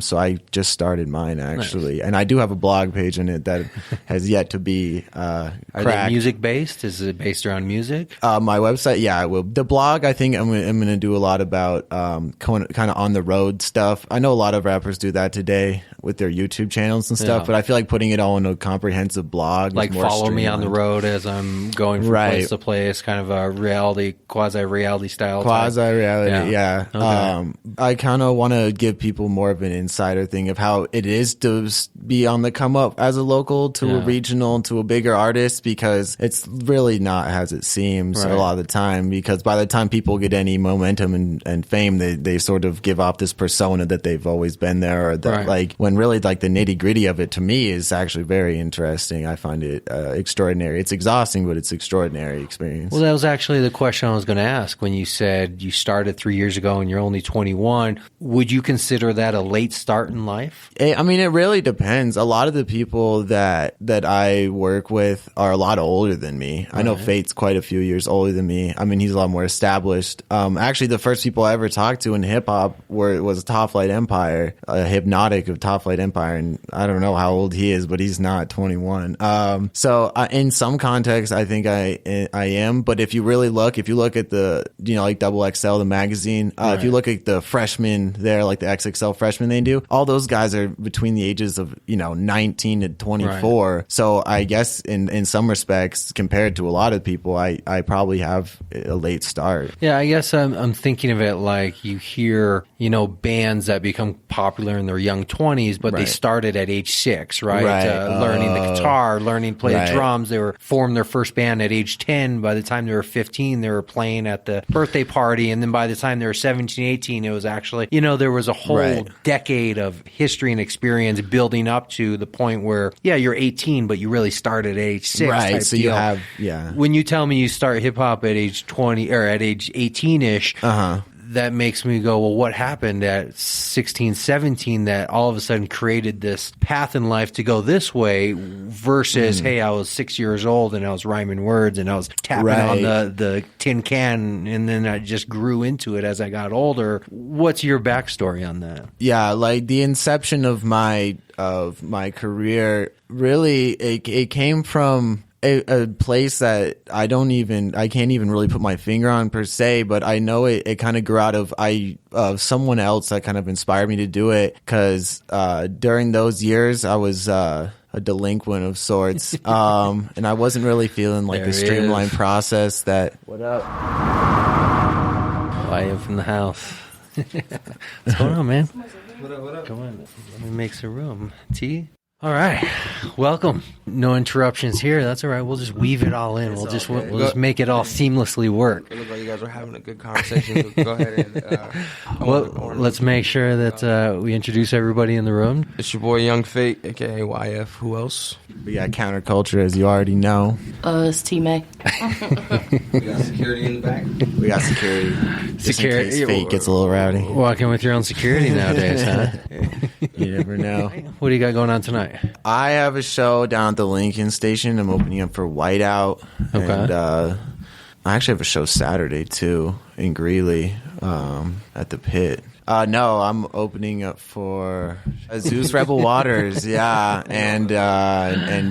S14: So I just started mine actually.
S2: Nice.
S14: And I do have a blog page in it that has yet to be
S2: Are
S14: cracked.
S2: they music based? Is it based around music?
S14: My website, the blog, I think I'm going to do a lot about kind of on the road stuff. I know a lot of rappers do that today with their YouTube channels and stuff, but I feel like putting it all in a comprehensive blog,
S2: like
S14: is more
S2: follow me on the
S14: streamlined.
S2: road as I'm going from place to place, kind of a quasi-reality style.
S14: Quasi-reality, yeah.
S2: Okay.
S14: I kind of want to give people more of an insider thing of how it is to be on the come up as a local to a regional to a bigger artist, because it's really not as it seems a lot of the time, because by the time people get any momentum and fame, they sort of give off this persona that they've always been there, or that like when really like the nitty gritty of it to me is actually very interesting. I find it extraordinary. It's exhausting, but it's extraordinary experience.
S2: Well, that was actually the question I was going to ask when you said you started 3 years ago and you're only 21. Would you consider that a late start in life?
S14: I mean, it really depends. A lot of the people that I work with are a lot older than me. I know Fate's quite a few years older than me. I mean, he's a lot more established. Actually, the first people I ever talked to in hip hop was Top Flight Empire, Hypnotic of Top Flight Empire, and I don't know how old he is, but he's not 21. So in some context, I think I am. But if you really look, if you look at the like Double XL, the magazine, if you look at the freshmen there, like the XXL freshmen they do, all those guys are between the ages of 19 to 24. Right. So I guess in some respects, compared to a lot of people, I probably have a late start.
S2: Yeah, I guess I'm thinking of it like you hear bands that become popular in their young 20s, but they started at age 6, right? Learning the guitar, learning to play the drums. They formed their first band at age 10. By the time they were 15, they were playing at the birthday party. And then by the time they were 17, 18, it was actually, there was a whole decade decade of history and experience building up to the point where, yeah, you're 18, but you really start at age 6.
S14: Right. So you have,
S2: When you tell me you start hip hop at age 20 or at age 18-ish, that makes me go, well, what happened at 16, 17 that all of a sudden created this path in life to go this way versus, hey, I was 6 years old and I was rhyming words and I was tapping on the tin can and then I just grew into it as I got older. What's your backstory on that?
S14: Yeah, like the inception of my career, really, it came from a place that I can't even really put my finger on per se, but I know it kind of grew out of someone else that kind of inspired me to do it, because during those years I was a delinquent of sorts, and I wasn't really feeling like the streamlined process that. What up?
S2: I am from the house. What's going on, man? What up? Come on, let me make some room. Tea? All right, welcome. No interruptions here. That's all right. We'll just weave it all in. We'll just make it all seamlessly work.
S15: It looks like you guys are having a good conversation. So go ahead and
S2: let's make sure that we introduce everybody in the room.
S15: It's your boy Young Fate, aka YF. Who else?
S14: We got Kounter Kulture, as you already know.
S16: It's T-Mac.
S15: We got security in the back.
S14: We got security. Just in case Fate gets a little rowdy.
S2: Walking with your own security nowadays, huh?
S14: You never know.
S2: What do you got going on tonight?
S14: I have a show down at the Lincoln Station. I'm opening up for Whiteout.
S2: Okay.
S14: And I actually have a show Saturday, too, in Greeley at the Pit. No, I'm opening up for Zeus Rebel Waters, and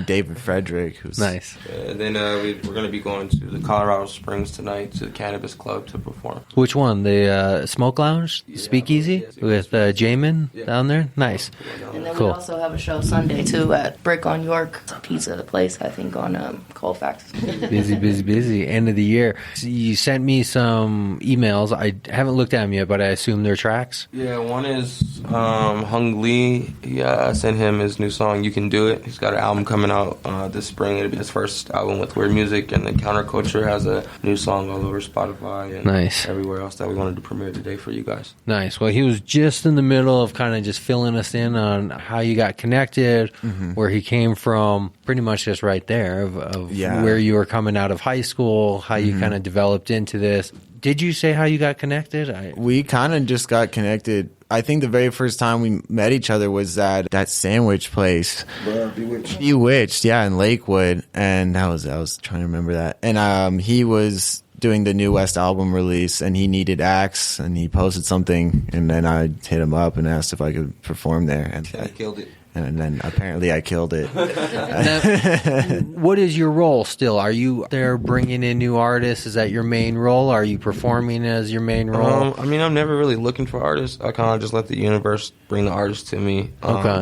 S14: David Frederick, who's
S15: nice. And then we're going to be going to the Colorado Springs tonight to the Cannabis Club to perform.
S2: Which one? The Smoke Lounge, Speakeasy with Jamin down there. Nice.
S16: And then we also have a show Sunday too at Brick on York. It's a pizza place, I think, on Colfax.
S2: busy. End of the year. So you sent me some emails. I haven't looked at them yet, but I assume they're tracks.
S15: Yeah, one is Hung Lee. I sent him his new song, You Can Do It. He's got an album coming out this spring. It'll be his first album with Weird Musik. And then Kounter Kulture has a new song all over Spotify and everywhere else that we wanted to premiere today for you guys.
S2: Nice. Well, he was just in the middle of kind of just filling us in on how you got connected, where he came from, pretty much just right there, of where you were coming out of high school, how you kind of developed into this. Did you say how you got connected?
S14: We kind of just got connected. I think the very first time we met each other was at that sandwich place. Bewitched, in Lakewood. And I was trying to remember that. And he was doing the New West album release, and he needed acts, and he posted something, and then I hit him up and asked if I could perform there. And
S15: I killed it.
S14: And then apparently I killed it.
S2: Now, what is your role still? Are you there bringing in new artists? Is that your main role? Are you performing as your main role?
S15: I mean, I'm never really looking for artists. I kind of just let the universe bring the artists to me.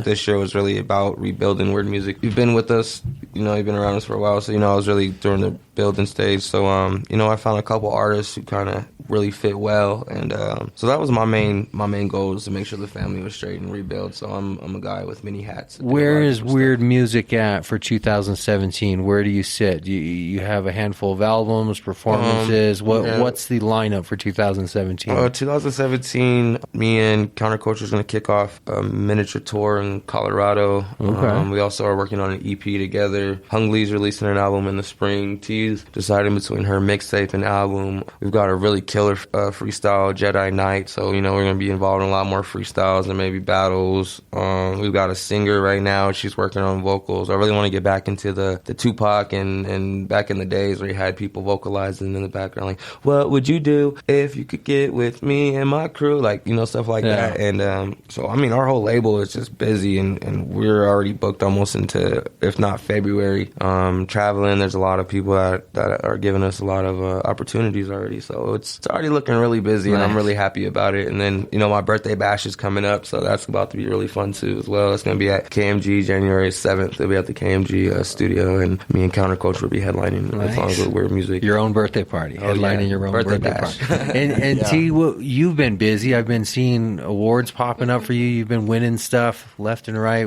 S15: This year was really about rebuilding Weird Musik. You've been with us, you've been around us for a while, so, I was really during the building stage. So, I found a couple artists who kind of really fit well. And so that was my main goal, was to make sure the family was straight and rebuild. So I'm a guy with many hats.
S2: Where is Weird Musik at for 2017? Where do you sit? You have a handful of albums, performances. What's the lineup for 2017?
S15: 2017, me and Kounter Kulture is going to kick off a miniature tour in Colorado.
S2: Okay.
S15: We also are working on an EP together. Hung Lee's releasing an album in the spring. T's deciding between her mixtape and album. We've got a really killer freestyle Jedi Knight, so we're going to be involved in a lot more freestyles and maybe battles. We've got a singer right now. She's working on vocals. I really want to get back into the Tupac and back in the days where you had people vocalizing in the background, like, what would you do if you could get with me and my crew, stuff like that. And so I mean, our whole label is just busy, and we're already booked almost into, if not February, traveling. There's a lot of people that are giving us a lot of opportunities already, so it's already looking really busy. Nice. And I'm really happy about it. And then my birthday bash is coming up, so that's about to be really fun too as well. It's going to be at KMG January 7th. It'll be at the KMG studio, and me and Kounter Kulture will be headlining along with Weird Musik.
S2: Your own birthday party, headlining your own birthday bash. Party. And T, you've been busy. I've been seeing awards popping up for you. You've been winning stuff left and right.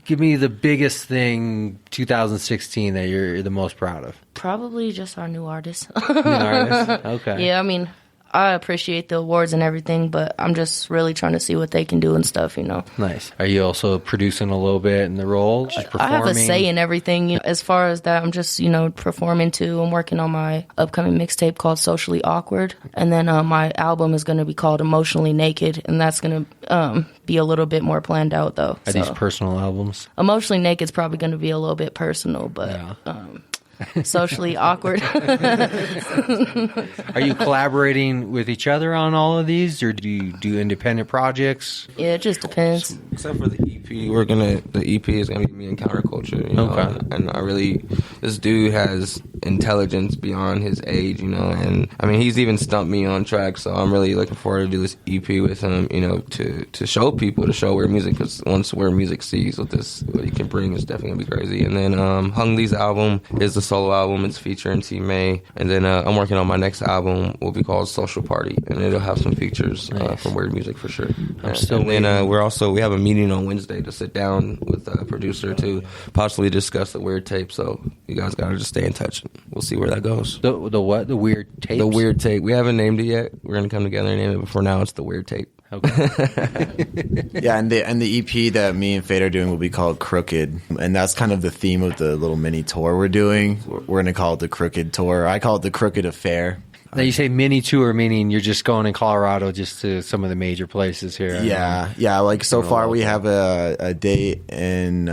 S2: Give me the biggest thing 2016 that you're the most proud of.
S16: Probably just our new artist.
S2: New artist? Okay.
S16: Yeah, I mean, I appreciate the awards and everything, but I'm just really trying to see what they can do and stuff, you know.
S2: Nice. Are you also producing a little bit in the role? Just
S16: I have a
S2: performing?
S16: say in everything. You know, as far as that, I'm just, you know, performing too. I'm working on my upcoming mixtape called Socially Awkward. And then my album is going to be called Emotionally Naked. And that's going to be a little bit more planned out, though.
S2: Are these personal albums?
S16: Emotionally Naked is probably going to be a little bit personal, but... Socially Awkward.
S2: Are you collaborating with each other on all of these, or do you do independent projects?
S16: Yeah, it just depends.
S15: Except for the EP, the EP is gonna be me and Kounter Kulture. You know?
S2: Okay.
S15: And I really, this dude has intelligence beyond his age, you know. And I mean, he's even stumped me on tracks, so I'm really looking forward to do this EP with him. You know, to show people, to show Weird Musik, because once Weird Musik sees what he can bring, it's definitely gonna be crazy. And then Hung Lee's album is the solo album. It's featuring T May, and then I'm working on my next album, will be called Social Party, and it'll have some features from Weird Musik for sure.
S2: I'm still
S15: waiting. And we have a meeting on Wednesday to sit down with a producer to possibly discuss the Weird tape. So you guys gotta just stay in touch. We'll see where that goes.
S2: The what? The Weird tape.
S15: The Weird tape. We haven't named it yet. We're gonna come together and name it. But for now, it's the Weird tape.
S2: Okay.
S14: Yeah, and the EP that me and Fade are doing will be called Crooked, and that's kind of the theme of the little mini tour we're doing. We're gonna call it the Crooked Tour. I call it the Crooked Affair.
S2: Now you say mini tour, meaning you're just going in Colorado just to some of the major places here.
S14: Yeah. Like so far, we have a date in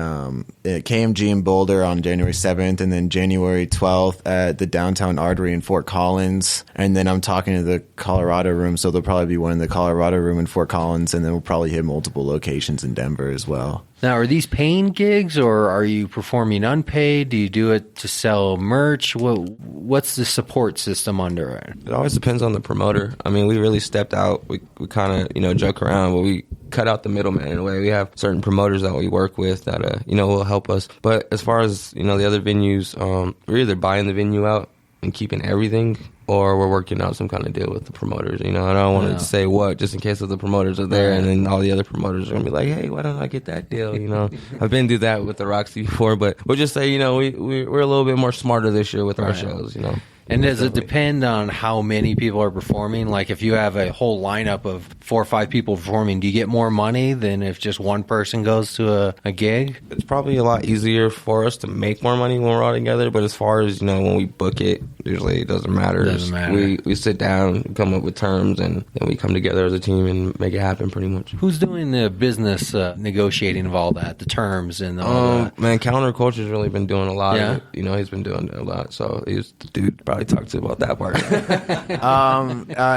S14: KMG in Boulder on January 7th, and then January 12th at the Downtown Artery in Fort Collins. And then I'm talking to the Colorado room, so there'll probably be one in the Colorado room in Fort Collins, and then we'll probably hit multiple locations in Denver as well.
S2: Now, are these paying gigs, or are you performing unpaid? Do you do it to sell merch? What's the support system under it?
S15: It always depends on the promoter. I mean, we really stepped out. We kind of, joke around, but we cut out the middleman in a way. We have certain promoters that we work with that, will help us. But as far as, the other venues, we're either buying the venue out and keeping everything, or we're working out some kind of deal with the promoters. I don't want to say what, just in case the promoters are there, and then all the other promoters are going to be like, hey, why don't I get that deal? I've been through that with the Roxy before, but we'll just say, we're a little bit more smarter this year with our shows,
S2: And does it depend on how many people are performing? Like if you have a whole lineup of 4 or 5 people performing, do you get more money than if just one person goes to a gig?
S15: It's probably a lot easier for us to make more money when we're all together. But as far as, when we book it, usually it doesn't matter. We sit down, come up with terms, and then we come together as a team and make it happen pretty much.
S2: Who's doing the business negotiating of all that, the terms and all that?
S15: Man, Kounter Kulture's really been doing a lot of it. He's been doing a lot. So he's the dude probably talk to about that part.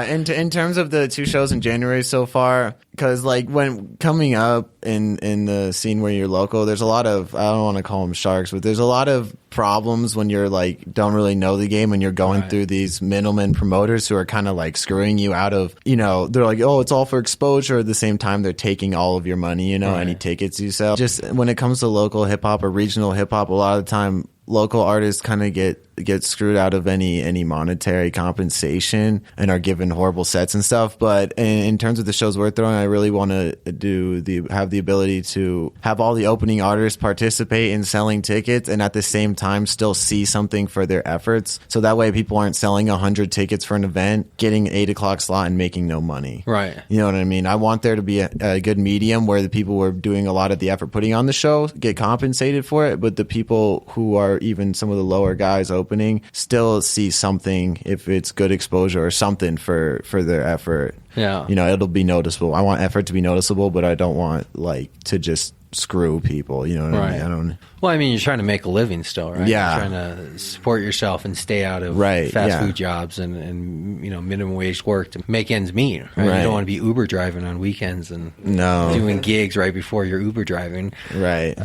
S14: In terms of the 2 shows in January so far, because like when coming up in the scene where you're local, there's a lot of, I don't want to call them sharks, but there's a lot of problems when you're like don't really know the game and you're going through these middlemen promoters who are kind of like screwing you out of, they're like, oh, it's all for exposure. At the same time, they're taking all of your money, any tickets you sell. Just when it comes to local hip hop or regional hip hop, a lot of the time local artists kind of get screwed out of any monetary compensation and are given horrible sets and stuff. But in terms of the shows we're throwing, I really want to have the ability to have all the opening artists participate in selling tickets and at the same time still see something for their efforts. So that way people aren't selling 100 tickets for an event, getting an 8 o'clock slot and making no money.
S2: Right.
S14: You know what I mean? I want there to be a good medium where the people who are doing a lot of the effort putting on the show get compensated for it, but the people who are even some of the lower guys opening still see something, if it's good exposure or something for their effort.
S2: Yeah.
S14: It'll be noticeable. I want effort to be noticeable, but I don't want like to just screw people. You know what I mean? I don't.
S2: Well, I mean, you're trying to make a living still, right?
S14: Yeah.
S2: You're trying to support yourself and stay out of fast food jobs and minimum wage work to make ends meet. Right? You don't want to be Uber driving on weekends and doing gigs right before you're Uber driving.
S14: Right.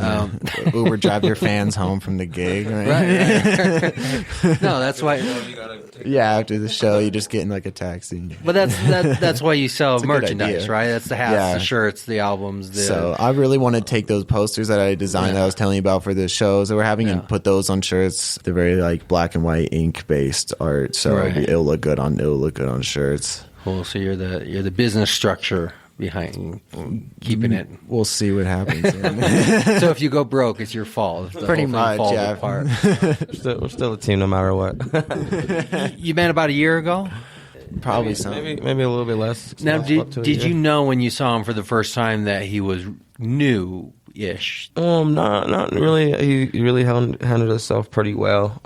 S14: Uber drive your fans home from the gig.
S2: Right. No, that's why.
S14: Yeah, after the show, you just get in like a taxi.
S2: But that's why you sell merchandise, right? That's the hats, the shirts, the albums.
S14: So I really want to take those posters that I designed that I was telling you about for the shows that we're having and put those on shirts. They're very like black and white ink based art, so it'll look good on shirts.
S2: Cool. So you're the business structure behind keeping it.
S14: We'll see what happens.
S2: So if you go broke, it's your fault.
S14: Pretty much,
S2: falls apart.
S15: We're still a team no matter what.
S2: You met about a year ago?
S14: Probably some.
S15: Maybe a little bit less.
S2: Now, did you know when you saw him for the first time that he was new-ish?
S15: Not really. He really handled himself pretty well.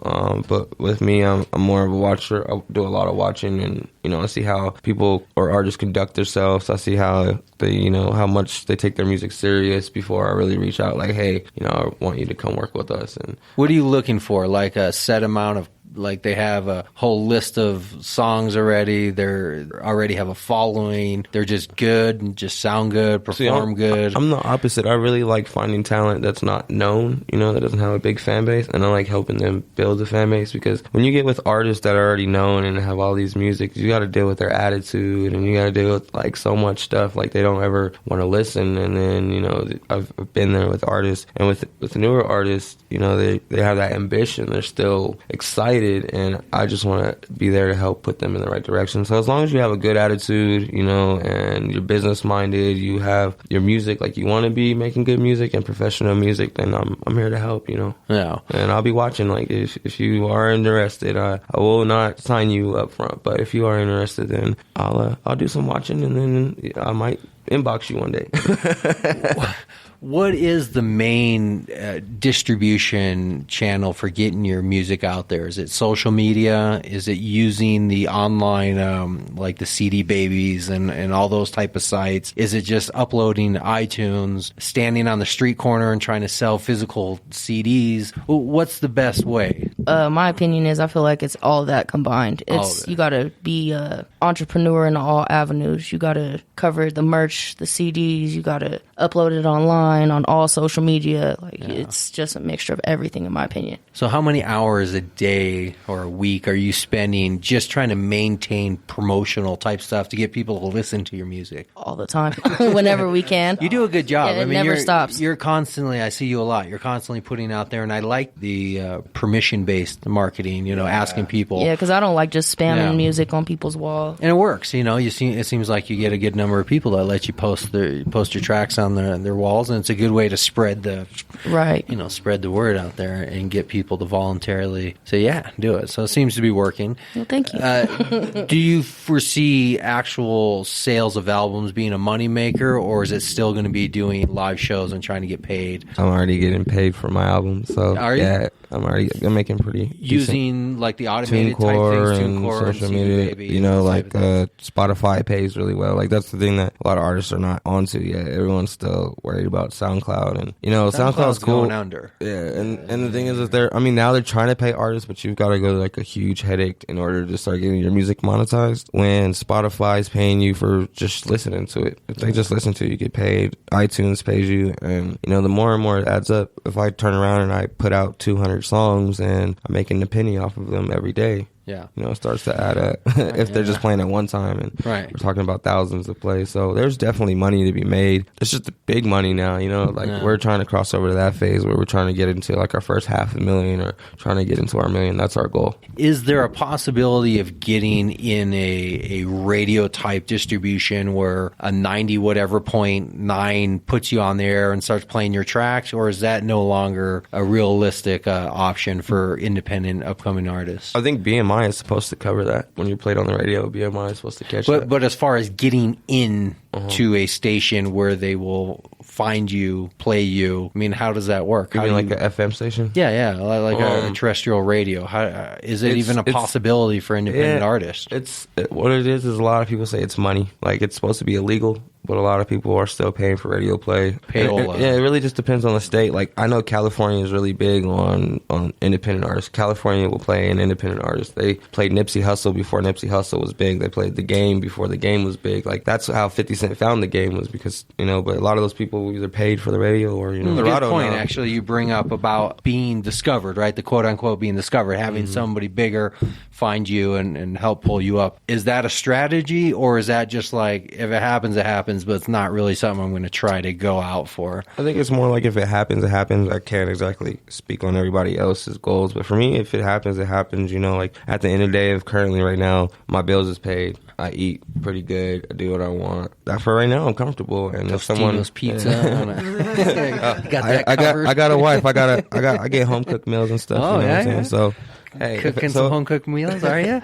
S15: But with me, I'm more of a watcher. I do a lot of watching, and I see how people or artists conduct themselves. I see how they, how much they take their music serious before I really reach out. Like, hey, I want you to come work with us. And
S2: what are you looking for? Like a set amount of, like they have a whole list of songs already. They already have a following. They're just good and just sound good, perform good.
S15: I'm the opposite. I really like finding talent that's not known, that doesn't have a big fan base, and I like helping them build a fan base, because when you get with artists that are already known and have all these music, you got to deal with their attitude, and you got to deal with like so much stuff. Like they don't ever want to listen, and then I've been there with artists, and with newer artists, they have that ambition. They're still excited. And I just want to be there to help put them in the right direction. So as long as you have a good attitude, and you're business minded, you have your music like you want to be making good music and professional music, then I'm here to help.
S2: Yeah.
S15: And I'll be watching. Like if you are interested, I will not sign you up front. But if you are interested, then I'll do some watching, and then I might inbox you one day.
S2: What is the main distribution channel for getting your music out there? Is it social media? Is it using the online, like the CD Babies and all those type of sites? Is it just uploading to iTunes, standing on the street corner and trying to sell physical CDs? What's the best way?
S16: My opinion is I feel like it's all that combined. You got to be an entrepreneur in all avenues. You got to cover the merch, the CDs. You got to upload it online, on all social media. It's just a mixture of everything, in my opinion.
S2: So how many hours a day or a week are you spending just trying to maintain promotional type stuff to get people to listen to your music?
S16: All the time. Whenever we can.
S2: You do a good job.
S16: Yeah, it never stops.
S2: You're constantly, I see you a lot, you're constantly putting out there, and I like the permission-based marketing, asking people.
S16: Yeah, because I don't like just spamming music on people's wall.
S2: And it works, it seems like you get a good number of people that let you post your tracks on their walls, and it's a good way to spread the word out there and get people to voluntarily say, do it. So it seems to be working.
S16: Well, thank you.
S2: Do you foresee actual sales of albums being a moneymaker, or is it still going to be doing live shows and trying to get paid?
S15: I'm already getting paid for my album, so
S2: are you?
S15: Yeah, I'm making pretty
S2: using like the automated
S15: TuneCore
S2: type things, TuneCore
S15: and social
S2: and
S15: media.
S2: Baby,
S15: like Spotify pays really well. Like that's the thing that a lot of artists are not onto yet. Everyone's still worried about SoundCloud, and SoundCloud's cool.
S2: Going under.
S15: Yeah, and the thing is that now they're trying to pay artists, but you've got to go like a huge headache in order to start getting your music monetized. When Spotify's paying you for just listening to it, if they just listen to it, you get paid. iTunes pays you, and the more and more it adds up. If I turn around and I put out 200 songs and I'm making a penny off of them every day.
S2: Yeah.
S15: It starts to add up if they're just playing at one time, and we're talking about thousands of plays. So there's definitely money to be made. It's just the big money now, we're trying to cross over to that phase where we're trying to get into like our first $500,000 or trying to get into our $1 million. That's our goal.
S2: Is there a possibility of getting in a radio type distribution where a 90.9 puts you on there and starts playing your tracks, or is that no longer a realistic option for independent upcoming artists?
S15: I think BMI is supposed to cover that. When you're played on the radio, BMI is supposed to catch that.
S2: But as far as getting in to a station where they will find you, play you, I mean, how does that work?
S15: You mean like an FM station?
S2: Yeah, like a terrestrial radio. How, is it even a possibility for independent artists?
S15: What it is a lot of people say it's money. Like it's supposed to be illegal, but a lot of people are still paying for radio play.
S2: Payola.
S15: It really just depends on the state. Like I know California is really big on independent artists. California will play an independent artist. They played Nipsey Hussle before Nipsey Hussle was big. They played The Game before The Game was big. Like that's how 50 Cent found The Game, was because but a lot of those people either paid for the radio or
S2: Good point. Actually, you bring up about being discovered, right? The quote unquote being discovered, having somebody bigger find you and help pull you up. Is that a strategy, or is that just like if it happens, it happens, but it's not really something I'm going to try to go out for?
S15: I think it's more like if it happens, it happens. I can't exactly speak on everybody else's goals, but for me, if it happens, it happens. Like at the end of the day, currently right now, my bills is paid. I eat pretty good. I do what I want. For right now, I'm comfortable. And if someone
S2: pizza,
S15: I got a wife. I get home cooked meals and stuff.
S2: Oh,
S15: what I'm saying? So Hey,
S2: cooking some home cooked meals, are you?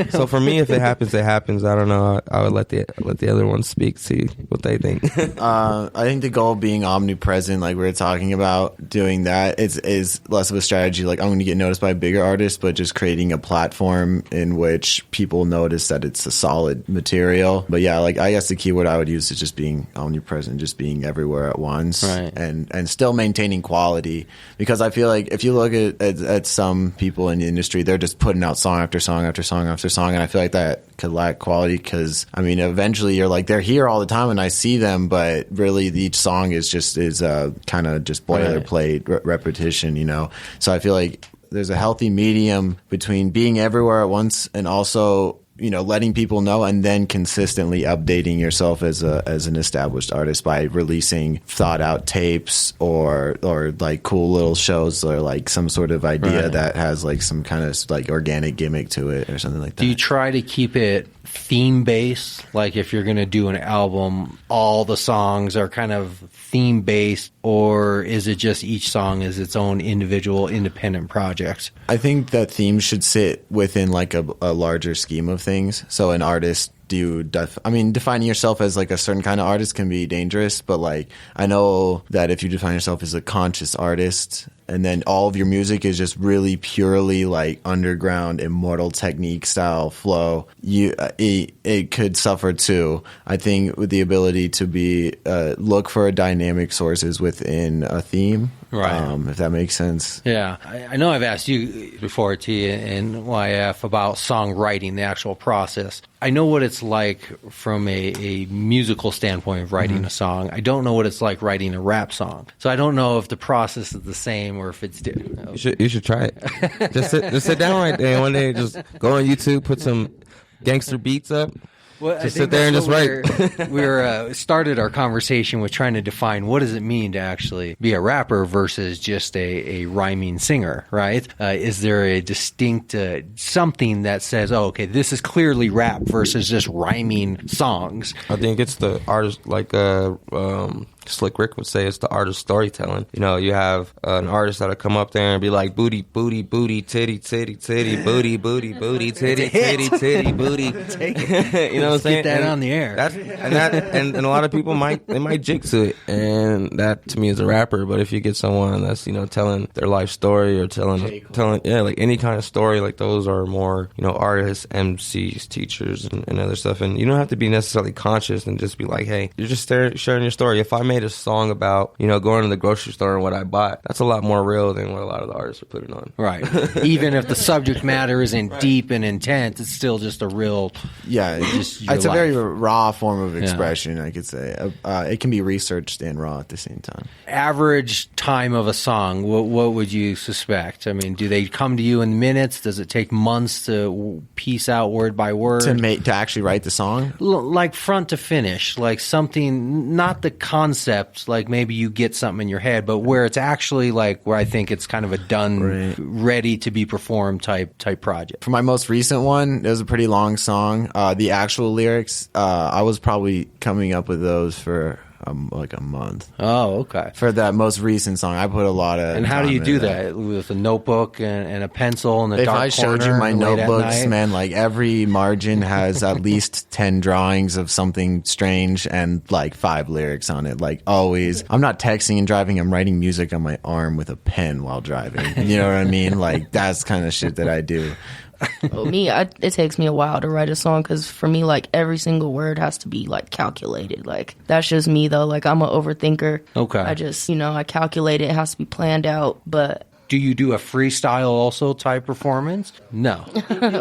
S15: So for me, if it happens, it happens. I don't know. I would let the other ones speak, see what they think.
S14: I think the goal being omnipresent, like we were talking about, doing that is less of a strategy. Like I'm going to get noticed by bigger artists, but just creating a platform in which people notice that it's a solid material. But yeah, like I guess the keyword I would use is just being omnipresent, just being everywhere at once,
S2: right.
S14: and still maintaining quality. Because I feel like if you look at some people in the industry, they're just putting out song after song after song after song, and I feel like that could lack quality. Because I mean, eventually you're like, they're here all the time and I see them, but really each song is kind of just boilerplate repetition, you know. So I feel like there's a healthy medium between being everywhere at once and also, you know, letting people know and then consistently updating yourself as an established artist by releasing thought out tapes or like cool little shows or like some sort of idea that has like some kind of like organic gimmick to it or something like that.
S2: Do you try to keep it theme based? Like if you're going to do an album, all the songs are kind of theme based, or is it just each song is its own individual independent project?
S14: I think that themes should sit within like a larger scheme of things. So an artist, defining yourself as like a certain kind of artist can be dangerous, but like I know that if you define yourself as a conscious artist and then all of your music is just really purely like underground immortal technique style flow, it could suffer too. I think with the ability to be look for dynamic sources within a theme. Right. If that makes sense.
S2: Yeah. I know I've asked you before, T and YF, about songwriting, the actual process. I know what it's like from a musical standpoint of writing a song. I don't know what it's like writing a rap song. So I don't know if the process is the same or if it's different.
S15: You should try it. Just sit down right there and one day just go on YouTube, put some gangster beats up.
S2: Well,
S15: just sit there and just write.
S2: We started our conversation with trying to define what does it mean to actually be a rapper versus just a rhyming singer, right? Is there a distinct something that says, oh, okay, this is clearly rap versus just rhyming songs?
S15: I think it's the artist, like Slick Rick would say, it's the art of storytelling. You know, you have an artist that'll come up there and be like, booty, booty, booty, titty, titty, titty, booty, booty, booty, titty, titty, titty, booty. You know what I'm saying?
S2: Get that on the air.
S15: And a lot of people might jig to it, and that to me is a rapper. But if you get someone that's, you know, telling their life story or telling like any kind of story, like those are more, you know, artists, MCs, teachers, and other stuff. And you don't have to be necessarily conscious and just be like, hey, you're just sharing your story. If I made a song about, you know, going to the grocery store and what I bought, that's a lot more real than what a lot of the artists are putting on.
S2: Right. Even if the subject matter isn't deep and intense, it's still just a real,
S14: it's a very raw form of expression, I could say. It can be researched and raw at the same time.
S2: Average time of a song, what would you suspect? I mean, do they come to you in minutes? Does it take months to piece out word by word?
S14: To actually write the song?
S2: Like front to finish, like something, not the concept, like maybe you get something in your head, but where it's actually like where I think it's kind of a done, ready to be performed type project.
S14: For my most recent one, it was a pretty long song. The actual lyrics, I was probably coming up with those for like a month.
S2: Oh, okay.
S14: For that most recent song, I put a lot of.
S2: And how do you do that? With a notebook and a pencil in the dark corner?
S14: If I showed you my notebooks, man, like every margin has at least 10 drawings of something strange and like 5 lyrics on it. Like always, I'm not texting and driving. I'm writing music on my arm with a pen while driving. You know what I mean? Like that's kind of shit that I do.
S16: Well, it takes me a while to write a song because for me, like every single word has to be like calculated. Like that's just me though. Like I'm an overthinker.
S2: Okay.
S16: I just, I calculate it. It has to be planned out. But
S2: do you do a freestyle also type performance? No.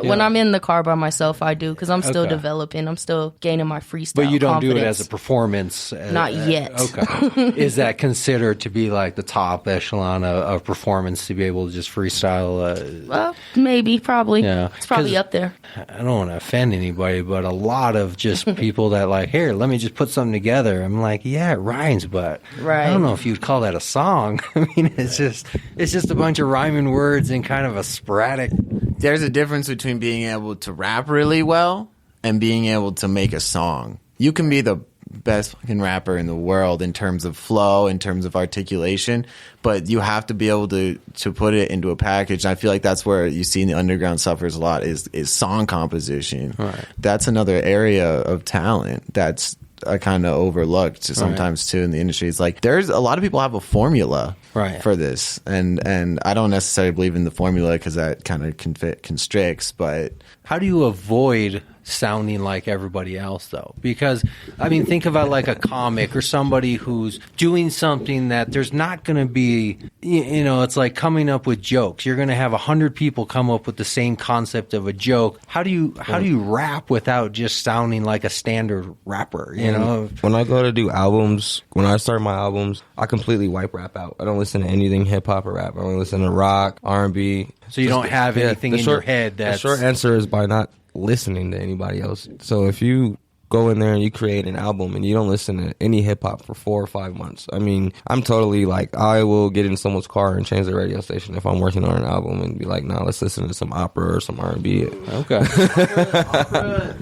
S16: When I'm in the car by myself, I do because I'm still developing. I'm still gaining my freestyle
S2: But you don't
S16: confidence.
S2: do it as a performance?
S16: Not yet.
S2: Okay. Is that considered to be like the top echelon of performance to be able to just freestyle?
S16: Well, maybe, probably.
S2: Yeah.
S16: It's probably up there.
S2: I don't want to offend anybody, but a lot of just people that like, here, let me just put something together. I'm like, yeah, it rhymes, but I don't know if you'd call that a song. I mean, it's just a bunch of rhyming words and kind of a sporadic.
S14: There's a difference between being able to rap really well and being able to make a song. You can be the best fucking rapper in the world in terms of flow, in terms of articulation, but you have to be able to put it into a package. And I feel like that's where you see in the underground suffers a lot is song composition.
S2: Right.
S14: That's another area of talent that's kind of overlooked sometimes too in the industry. It's like there's a lot of people have a formula for this, and I don't necessarily believe in the formula because that kind of constricts. But
S2: how do you avoid sounding like everybody else, though? Because I mean, think about like a comic or somebody who's doing something that there's not going to be, you know, it's like coming up with jokes. You're going to have 100 people come up with the same concept of a joke. How do you rap without just sounding like a standard rapper? You know,
S15: when I go to do albums, when I start my albums, I completely wipe rap out. I don't listen to anything hip hop or rap. I only listen to rock, R&B.
S2: So you don't have anything in your head.
S15: The short answer is by not listening to anybody else. So if you go in there and you create an album and you don't listen to any hip hop for 4 or 5 months, I mean, I'm totally like, I will get in someone's car and change the radio station if I'm working on an album and be like, nah, let's listen to some opera or some R&B.
S2: Okay.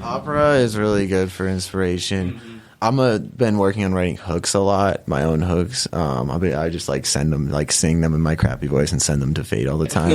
S14: Opera is really good for inspiration. Been working on writing hooks a lot, my own hooks. I just like sing them in my crappy voice and send them to Fate all the time.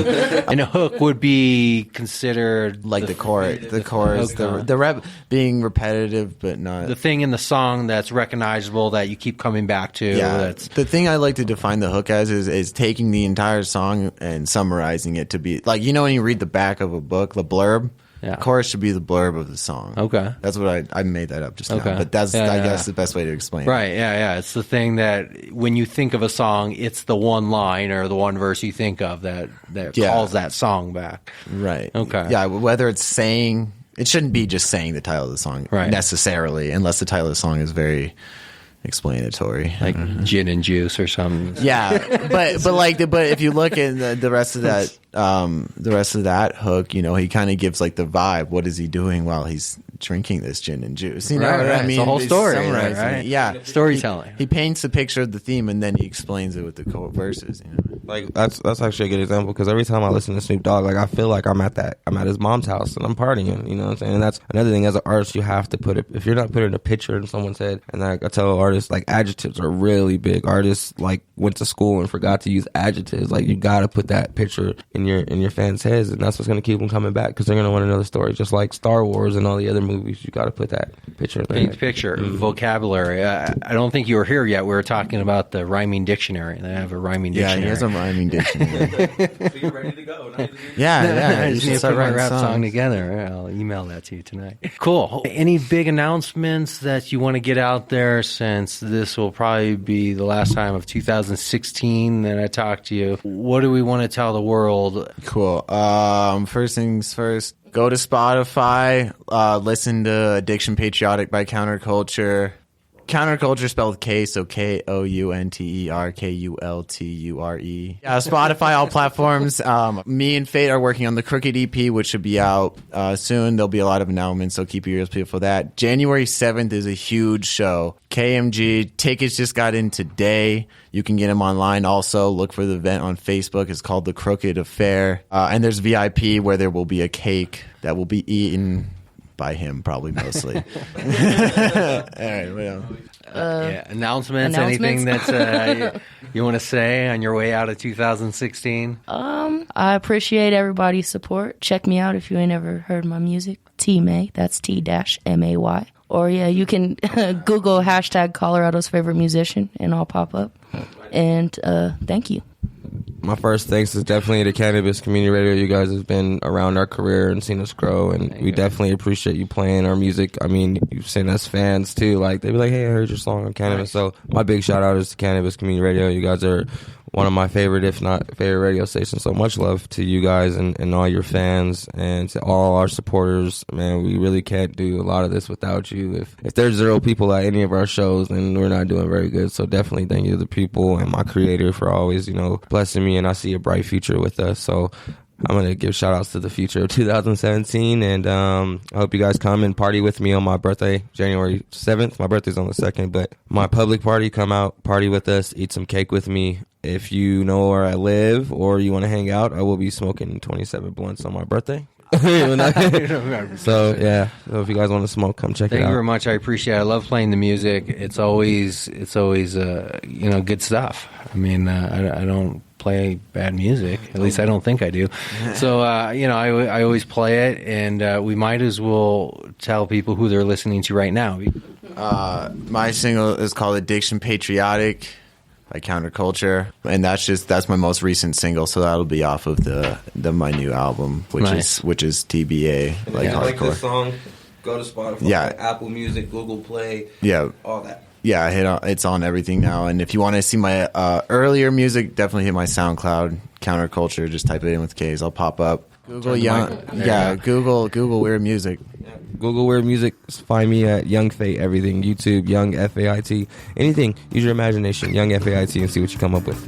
S2: And a hook would be considered
S14: like the chorus, the rep being repetitive, but not
S2: the thing in the song that's recognizable that you keep coming back to.
S14: Yeah, the thing I like to define the hook as is taking the entire song and summarizing it to be like, you know, when you read the back of a book, the blurb.
S2: Yeah.
S14: Chorus should be the blurb of the song.
S2: Okay.
S14: That's what I made that up just now. But that's, I guess, the best way to explain it.
S2: Right, yeah. It's the thing that when you think of a song, it's the one line or the one verse you think of that calls that song back.
S14: Right.
S2: Okay.
S14: Yeah, whether it's saying, it shouldn't be just saying the title of the song necessarily, unless the title of the song is very explanatory,
S2: like gin and juice or something.
S14: Yeah, but if you look at the rest of that hook, you know, he kind of gives like the vibe. What is he doing while he's drinking this gin and juice? You know what I mean?
S2: It's the whole story,
S14: right? Yeah,
S2: storytelling.
S14: He paints a picture of the theme and then he explains it with the verses. You know?
S15: Like that's actually a good example because every time I listen to Snoop Dogg, like I feel like I'm at his mom's house and I'm partying. You know what I'm saying? And that's another thing. As an artist, you have to put it. If you're not putting a picture in someone's head, and like I tell artists, like adjectives are really big. Artists like went to school and forgot to use adjectives. Like you got to put that picture in your fans' heads, and that's what's going to keep them coming back because they're going to want another story. Just like Star Wars and all the other movies, you got to put that picture in their head.
S2: Picture, vocabulary. I don't think you were here yet. We were talking about the rhyming dictionary. They have a rhyming dictionary.
S14: Yeah, he has a rhyming dictionary.
S15: So you're ready to go.
S14: Yeah.
S2: You should start writing a rap song together. I'll email that to you tonight. Cool. Any big announcements that you want to get out there, since this will probably be the last time of 2016 that I talk to you? What do we want to tell the world?
S14: Cool. First things first, go to Spotify, listen to Addiction Patriotic by Kounter Kulture. Kounter Kulture spelled K, so KOUNTER KULTURE. Yeah, Spotify, all platforms. Me and Fate are working on the Crooked EP, which should be out soon. There'll be a lot of announcements, so keep your ears peeled for that. January 7th is a huge show. KMG, tickets just got in today. You can get them online. Also, look for the event on Facebook. It's called The Crooked Affair. And there's VIP where there will be a cake that will be eaten by him, probably mostly. All right, well.
S2: Announcements? Anything that you want to say on your way out of 2016?
S16: I appreciate everybody's support. Check me out if you ain't ever heard my music. T-May, that's T-MAY. Or yeah, you can Google hashtag Colorado's favorite musician and I'll pop up. And thank you.
S15: My first thanks is definitely to Cannabis Community Radio. You guys have been around our career and seen us grow, and we definitely appreciate you playing our music. I mean, you've seen us fans too. Like they be like, "Hey, I heard your song on Cannabis." So my big shout out is to Cannabis Community Radio. You guys are one of my favorite, if not favorite, radio stations. So much love to you guys and all your fans and to all our supporters. Man, we really can't do a lot of this without you. If there's 0 people at any of our shows, then we're not doing very good. So definitely thank you to the people and my creator for always, blessing me, and I see a bright future with us. So I'm going to give shout outs to the future of 2017, and I hope you guys come and party with me on my birthday, January 7th. My birthday's on the 2nd, but my public party, come out, party with us, eat some cake with me. If you know where I live or you want to hang out, I will be smoking 27 blunts on my birthday. So yeah, so if you guys want to smoke, come check it out.
S4: Thank you very much. I appreciate it. I love playing the music. It's always good stuff. I mean, I don't play bad music. At least I don't think I do. So I always play it, and we might as well tell people who they're listening to right now.
S14: My single is called Addiction Patriotic by Kounter Kulture, and that's my most recent single, so that'll be off of my new album, which is TBA.
S15: And if you like this song, go to Spotify, Apple Music, Google Play, all that.
S14: Yeah, it's on everything now. And if you want to see my earlier music, definitely hit my SoundCloud, Kounter Kulture. Just type it in with K's. I'll pop up. Google Google Weird Musik.
S15: Yeah. Google Weird Musik. Find me at Young Fate. Everything. YouTube, Young FAIT. Anything. Use your imagination. Young FAIT and see what you come up with.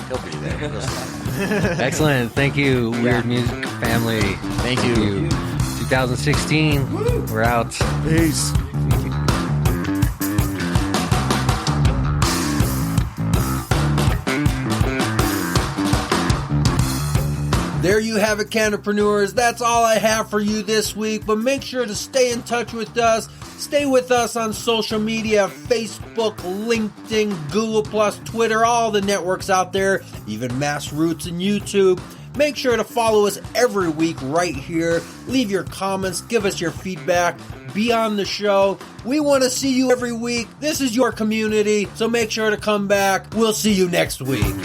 S14: He'll be there.
S4: Excellent. Thank you, Weird Musik family.
S14: Thank you.
S4: 2016. We're out.
S14: Peace.
S2: There you have it, Canterpreneurs. That's all I have for you this week. But make sure to stay in touch with us. Stay with us on social media, Facebook, LinkedIn, Google+, Twitter, all the networks out there, even Mass Roots and YouTube. Make sure to follow us every week right here. Leave your comments. Give us your feedback. Be on the show. We want to see you every week. This is your community, so make sure to come back. We'll see you next week.